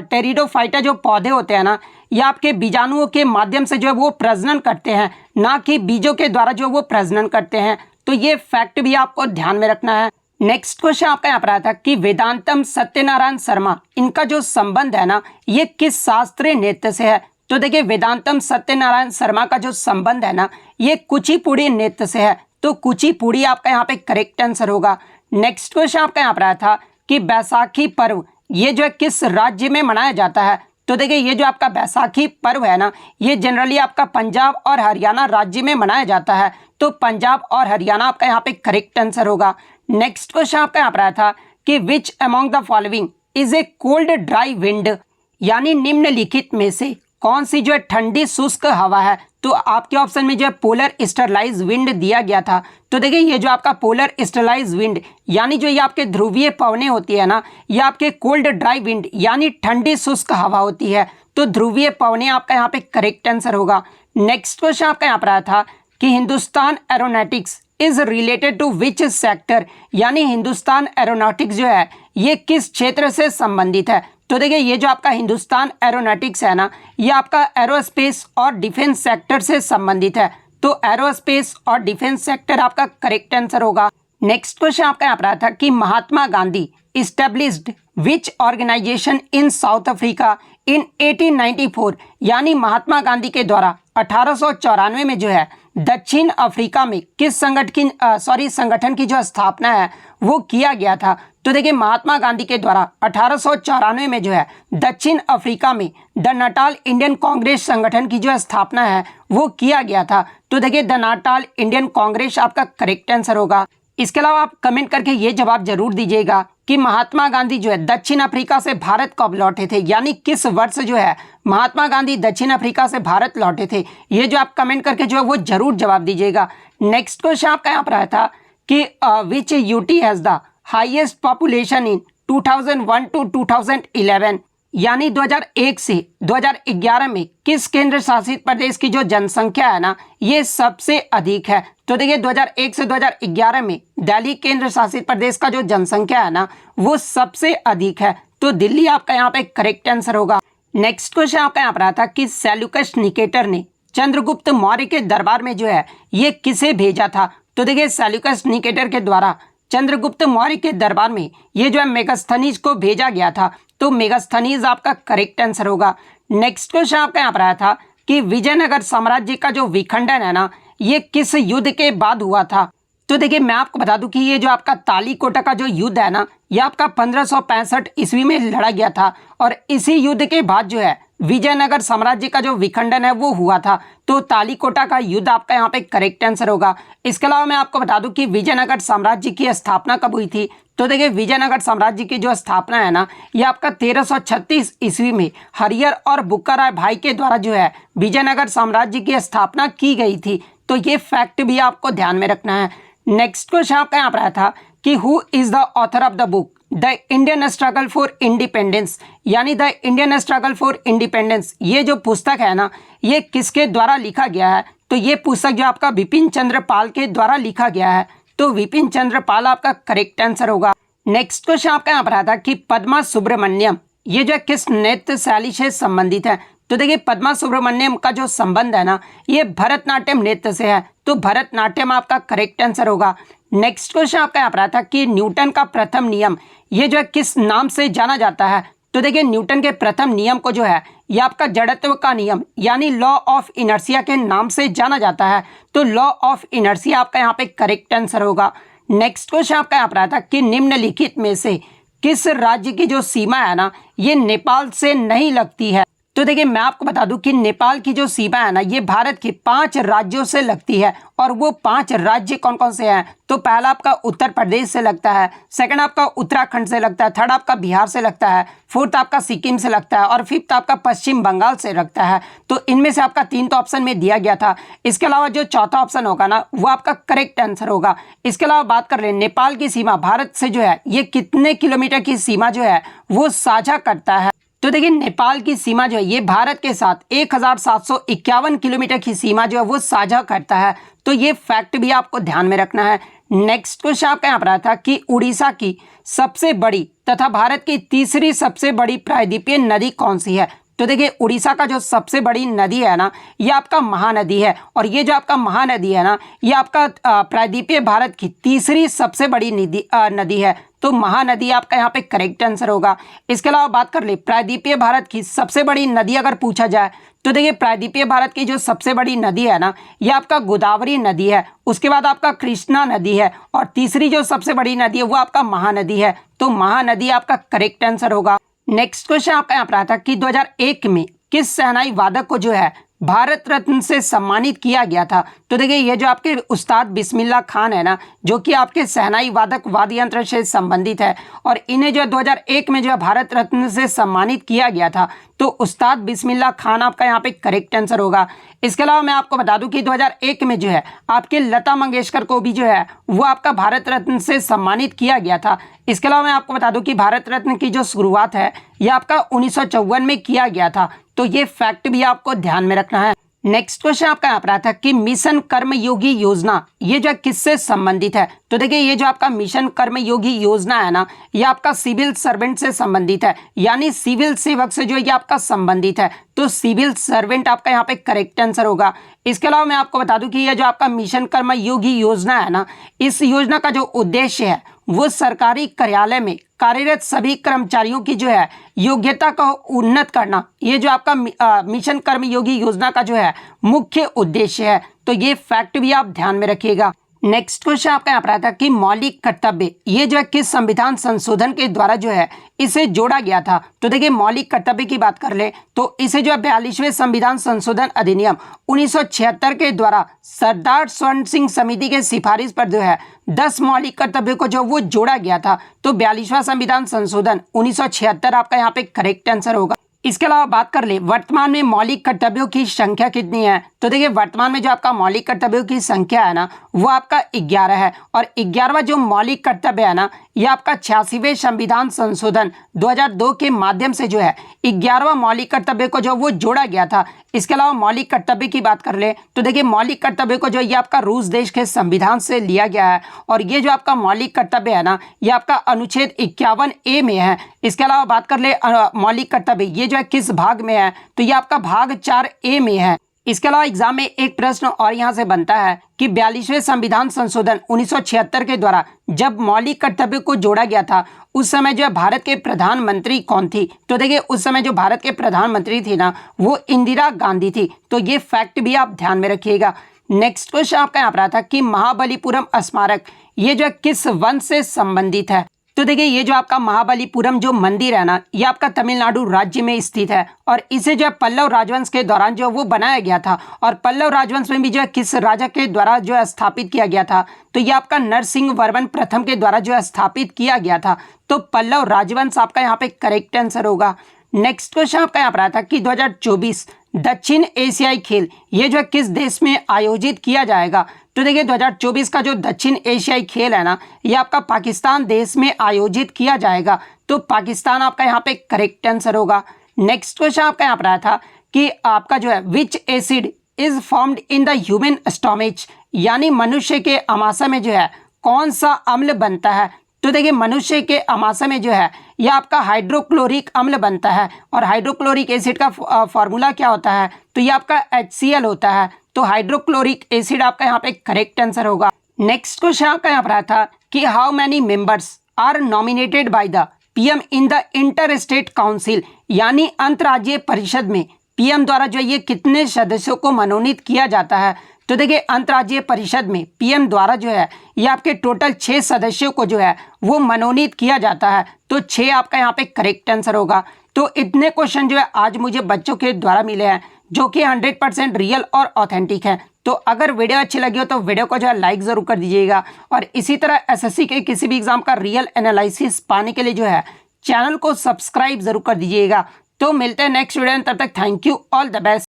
टेरिडोफाइटा जो पौधे होते हैं ना, ये आपके बीजाणुओं के माध्यम से जो है वो प्रजनन करते हैं, ना कि बीजों के द्वारा जो वो प्रजनन करते हैं। तो ये फैक्ट भी आपको ध्यान में रखना है। नेक्स्ट क्वेश्चन आपका यहाँ पर आया था कि वेदांतम सत्यनारायण शर्मा इनका जो संबंध है ना, ये किस शास्त्रीय नृत्य से है? तो देखिए वेदांतम सत्यनारायण शर्मा का जो संबंध है ना, ये कुचिपुड़ी नृत्य से है। तो कुचिपुड़ी आपका यहाँ पे करेक्ट आंसर होगा। नेक्स्ट क्वेश्चन आपका यहाँ पर आया था कि बैसाखी पर्व ये जो है किस राज्य में मनाया जाता है? तो देखिए ये जो आपका बैसाखी पर्व है ना, ये जनरली आपका पंजाब और हरियाणा राज्य में मनाया जाता है। तो पंजाब और हरियाणा आपका यहाँ पे करेक्ट आंसर होगा। नेक्स्ट क्वेश्चन आपका यहाँ पर आया था कि which among the following is a cold dry wind, यानी निम्नलिखित में से कौन सी जो है ठंडी शुष्क हवा है? तो आपके ऑप्शन में जो है पोलर स्टरलाइज विंड दिया गया था। तो देखिए ये जो आपका पोलर स्टरलाइज विंड यानी जो ये आपके ध्रुवीय पवनें होती है ना, ये आपके कोल्ड ड्राई विंड यानी ठंडी शुष्क हवा होती है। तो ध्रुवीय पवनें आपका यहाँ पे करेक्ट आंसर होगा। नेक्स्ट क्वेश्चन आपका यहाँ पर आया था कि Hindustan Aeronautics is related to which sector, यानी हिंदुस्तान एरोनॉटिक्स जो है ये किस क्षेत्र से संबंधित है? तो देखिए ये जो आपका हिंदुस्तान एरोनॉटिक्स है ना, ये आपका एरोस्पेस और डिफेंस सेक्टर से संबंधित है। तो एरोस्पेस और डिफेंस सेक्टर आपका करेक्ट आंसर होगा। नेक्स्ट क्वेश्चन आपका यहाँ पर आया था कि Mahatma Gandhi established which organisation in South Africa in 1894, यानी महात्मा गांधी के द्वारा 1894 में जो है दक्षिण अफ्रीका में किस संगठन की जो स्थापना है वो किया गया था। तो देखिए महात्मा गांधी के द्वारा 1894 में जो है दक्षिण अफ्रीका में द नाटाल इंडियन कांग्रेस संगठन की जो स्थापना है वो किया गया था। तो देखिए द नाटाल इंडियन कांग्रेस आपका करेक्ट आंसर होगा। इसके अलावा आप कमेंट करके ये जवाब जरूर दीजिएगा कि महात्मा गांधी जो है दक्षिण अफ्रीका से भारत कब लौटे थे, यानी किस वर्ष जो है महात्मा गांधी दक्षिण अफ्रीका से भारत लौटे थे। ये जो आप कमेंट करके जो है वो जरूर जवाब दीजिएगा। नेक्स्ट क्वेश्चन आपका यहाँ पर आया था कि which UT has the highest population in 2001 to 2011, यानी 2001 से 2011 में किस केंद्र शासित प्रदेश की जो जनसंख्या है ना ये सबसे अधिक है। तो देखिए 2001 से 2011 में दिल्ली केंद्र शासित प्रदेश का जो जनसंख्या है ना वो सबसे अधिक है। तो दिल्ली आपका यहाँ पे करेक्ट आंसर होगा। नेक्स्ट क्वेश्चन आपका यहाँ पर आता कि सेल्यूकस निकेटर ने चंद्रगुप्त मौर्य के दरबार में जो है ये किसे भेजा था। तो देखिए सेल्यूकस निकेटर के द्वारा चंद्रगुप्त मौर्य के दरबार में ये जो है मेगास्थनीज को भेजा गया था। तो मेगास्थनीज आपका करेक्ट आंसर होगा। नेक्स्ट क्वेश्चन आपका यहाँ पर आया था कि विजयनगर साम्राज्य का जो विखंडन है ना ये किस युद्ध के बाद हुआ था। तो देखिए मैं आपको बता दूं कि ये जो आपका तालीकोटा का जो युद्ध है ना ये आपका 1565 ईस्वी में लड़ा गया था और इसी युद्ध के बाद जो है विजयनगर साम्राज्य का जो विखंडन है वो हुआ था। तो तालीकोटा का युद्ध आपका यहाँ पे करेक्ट आंसर होगा। इसके अलावा मैं आपको बता दूं कि विजयनगर साम्राज्य की स्थापना कब हुई थी। तो देखिए विजयनगर साम्राज्य की जो स्थापना है ना ये आपका 1336 ईस्वी में हरिहर और बुक्काराय भाई के द्वारा जो है विजयनगर साम्राज्य की स्थापना की गई थी। तो ये फैक्ट भी आपको ध्यान में रखना है। नेक्स्ट क्वेश्चन आपका यहाँ पर आया था कि who is the author of the book the Indian struggle for independence, यानी the Indian struggle for independence ये जो पुस्तक है ना ये किसके द्वारा लिखा गया है। तो ये पुस्तक जो आपका विपिन चंद्र पाल के द्वारा लिखा गया है। तो विपिन चंद्र पाल आपका करेक्ट आंसर होगा। नेक्स्ट क्वेश्चन आपका यहाँ पर आता कि पद्मा सुब्रमण्यम ये जो है किस नृत्य शैली से संबंधित है। तो देखिए पद्मा सुब्रमण्यम का जो संबंध है ना ये भरतनाट्यम नृत्य से है। तो भरतनाट्यम आपका करेक्ट आंसर होगा। नेक्स्ट क्वेश्चन आपका यहाँ पर आता कि न्यूटन का प्रथम नियम ये जो है किस नाम से जाना जाता है। तो देखिए न्यूटन के प्रथम नियम को जो है ये आपका जड़त्व का नियम यानी लॉ ऑफ इनर्शिया के नाम से जाना जाता है। तो लॉ ऑफ इनर्शिया आपका यहाँ पे करेक्ट आंसर होगा। नेक्स्ट क्वेश्चन आपका यहाँ पर आता कि निम्नलिखित में से किस राज्य की जो सीमा है ना ये नेपाल से नहीं लगती है। तो देखिए मैं आपको बता दूं कि नेपाल की जो सीमा है ना ये भारत के 5 राज्यों से लगती है और वो 5 राज्य कौन कौन से हैं। तो पहला आपका उत्तर प्रदेश से लगता है, सेकंड आपका उत्तराखंड से लगता है, थर्ड आपका बिहार से लगता है, फोर्थ आपका सिक्किम से लगता है और फिफ्थ आपका पश्चिम बंगाल से लगता है। तो इनमें से आपका 3 तो ऑप्शन में दिया गया था। इसके अलावा जो चौथा ऑप्शन होगा ना वो आपका करेक्ट आंसर होगा। इसके अलावा बात कर ले नेपाल की सीमा भारत से जो है ये कितने किलोमीटर की सीमा जो है वो साझा करता है। तो देखिए नेपाल की सीमा जो है ये भारत के साथ 1751 किलोमीटर की सीमा जो है वो साझा करता है। तो ये फैक्ट भी आपको ध्यान में रखना है। नेक्स्ट क्वेश्चन आपका यहाँ पर आया था कि उड़ीसा की सबसे बड़ी तथा भारत की तीसरी सबसे बड़ी प्रायद्वीपीय नदी कौन सी है। तो देखिए उड़ीसा का जो सबसे बड़ी नदी है ना ये आपका महानदी है और ये जो आपका महानदी है ना ये आपका प्रायद्वीपीय भारत की तीसरी सबसे बड़ी नदी है। तो महानदी आपका यहाँ पे करेक्ट आंसर होगा। इसके अलावा बात कर ले प्रायद्वीपीय भारत की सबसे बड़ी नदी अगर पूछा जाए तो देखिए प्रायद्वीपीय भारत की जो सबसे बड़ी नदी है ना ये आपका गोदावरी नदी है, उसके बाद आपका कृष्णा नदी है और तीसरी जो सबसे बड़ी नदी है वो आपका महानदी है। तो महानदी आपका करेक्ट आंसर होगा। नेक्स्ट क्वेश्चन आपका यहाँ पर आता कि 2001 में किस शहनाई वादक को जो है भारत रत्न से सम्मानित किया गया था। तो देखिए ये जो आपके उस्ताद बिस्मिल्लाह खान है ना जो कि आपके शहनाई वादक वाद्य यंत्र से संबंधित है और इन्हें जो 2001 में जो भारत रत्न से सम्मानित किया गया था। तो उस्ताद बिस्मिल्लाह खान आपका यहाँ पे करेक्ट आंसर होगा। इसके अलावा मैं आपको बता दूं कि 2001 में जो है आपके लता मंगेशकर को भी जो है वो आपका भारत रत्न से सम्मानित किया गया था। इसके अलावा मैं आपको बता दूं कि भारत रत्न की जो शुरुआत है ये आपका 1954 में किया गया था। तो ये फैक्ट भी आपको ध्यान में रखना है। नेक्स्ट क्वेश्चन आपका यहाँ पर आता है कि मिशन कर्मयोगी योजना ये जो है किससे संबंधित है। तो देखिए ये जो आपका मिशन कर्मयोगी योजना है ना, ये आपका सिविल सर्वेंट से संबंधित है, यानी सिविल सेवक से जो ये आपका संबंधित है। तो सिविल सर्वेंट आपका यहाँ पे करेक्ट आंसर होगा। इसके अलावा मैं आपको बता दूं कि ये जो आपका मिशन कर्मयोगी योजना है ना, इस योजना का जो उद्देश्य है वो सरकारी कार्यालय में कार्यरत सभी कर्मचारियों की जो है योग्यता को उन्नत करना, ये जो आपका मिशन कर्मयोगी योजना का जो है मुख्य उद्देश्य है। तो ये फैक्ट भी आप ध्यान में रखिएगा। नेक्स्ट क्वेश्चन आपका यहाँ पर आता है कि मौलिक कर्तव्य ये जो है किस संविधान संशोधन के द्वारा जो है इसे जोड़ा गया था। तो देखिए मौलिक कर्तव्य की बात कर ले तो इसे जो है 42वें संविधान संशोधन अधिनियम 1976 के द्वारा सरदार स्वर्ण सिंह समिति के सिफारिश पर जो है 10 मौलिक कर्तव्यों को जो वो जोड़ा गया था। तो 42वां संविधान संशोधन 1976 आपका यहाँ पे करेक्ट आंसर होगा। इसके अलावा बात कर ले वर्तमान में मौलिक कर्तव्यों की संख्या कितनी है। तो देखिए वर्तमान में जो आपका मौलिक कर्तव्यों की संख्या है ना वो आपका 11 है, और 11वां जो मौलिक कर्तव्य है ना ये आपका 86वें संविधान संशोधन 2002 के माध्यम से जो है 11वां मौलिक कर्तव्य को जो वो जोड़ा गया था। इसके अलावा मौलिक कर्तव्य की बात कर ले तो देखिए मौलिक कर्तव्य को जो ये आपका रूस देश के संविधान से लिया गया है, और ये जो आपका मौलिक कर्तव्य है ना ये आपका अनुच्छेद 51A में है। इसके अलावा बात कर ले मौलिक कर्तव्य ये जो है किस भाग में है, तो ये आपका भाग 4A में है। इसके अलावा एग्जाम में एक प्रश्न और यहाँ से बनता है कि 42वें संविधान संशोधन 1976 के द्वारा जब मौलिक कर्तव्य को जोड़ा गया था उस समय जो है भारत के प्रधानमंत्री कौन थी। तो देखिए उस समय जो भारत के प्रधानमंत्री थी ना वो इंदिरा गांधी थी। तो ये फैक्ट भी आप ध्यान में रखिएगा। नेक्स्ट क्वेश्चन आपका यहाँ पर आता कि महाबलीपुरम स्मारक ये जो है किस वन से संबंधित है। तो देखिए ये जो आपका महाबलीपुरम जो मंदिर है ना ये आपका तमिलनाडु राज्य में स्थित है, और इसे जो है पल्लव राजवंश के दौरान जो वो बनाया गया था, और पल्लव राजवंश में भी जो है किस राजा के द्वारा जो है स्थापित किया गया था। तो ये आपका नरसिंह वर्मन प्रथम के द्वारा जो है स्थापित किया गया था। तो पल्लव राजवंश आपका यहाँ पे करेक्ट आंसर होगा। नेक्स्ट क्वेश्चन आपका यहाँ पर आता कि 2024 दक्षिण एशियाई खेल ये जो है किस देश में आयोजित किया जाएगा। तो देखिए 2024 का जो दक्षिण एशियाई खेल है ना ये आपका पाकिस्तान देश में आयोजित किया जाएगा। तो पाकिस्तान आपका यहाँ पे करेक्ट आंसर होगा। नेक्स्ट क्वेश्चन आपका यहाँ पर आया था कि आपका जो है which acid is formed in the human stomach, यानी मनुष्य के आमाशय में जो है कौन सा अम्ल बनता है। तो देखिए मनुष्य के आमाशय में जो है यह आपका हाइड्रोक्लोरिक अम्ल बनता है, और हाइड्रोक्लोरिक एसिड का फॉर्मूला क्या होता है, तो ये आपका HCl होता है। तो हाइड्रोक्लोरिक एसिड आपका यहाँ पे करेक्ट आंसर होगा। नेक्स्ट क्वेश्चन आपका यहाँ पर आता कि how many members are nominated by the PM in the inter state council, यानी अंतर्राज्यीय परिषद में PM द्वारा जो ये कितने सदस्यों को मनोनीत किया जाता है। तो देखिए अंतर्राज्यीय परिषद में PM द्वारा जो है ये आपके टोटल 6 सदस्यों को जो है वो मनोनीत किया जाता है। तो 6 आपका यहाँ पे करेक्ट आंसर होगा। तो इतने क्वेश्चन जो है आज मुझे बच्चों के द्वारा मिले हैं जो कि 100% रियल और ऑथेंटिक है। तो अगर वीडियो अच्छी लगी हो तो वीडियो को जो है लाइक ज़रूर कर दीजिएगा, और इसी तरह SSC के किसी भी एग्जाम का रियल एनालिसिस पाने के लिए जो है चैनल को सब्सक्राइब ज़रूर कर दीजिएगा। तो मिलते हैं नेक्स्ट वीडियो में, तब तक thank you, all the best.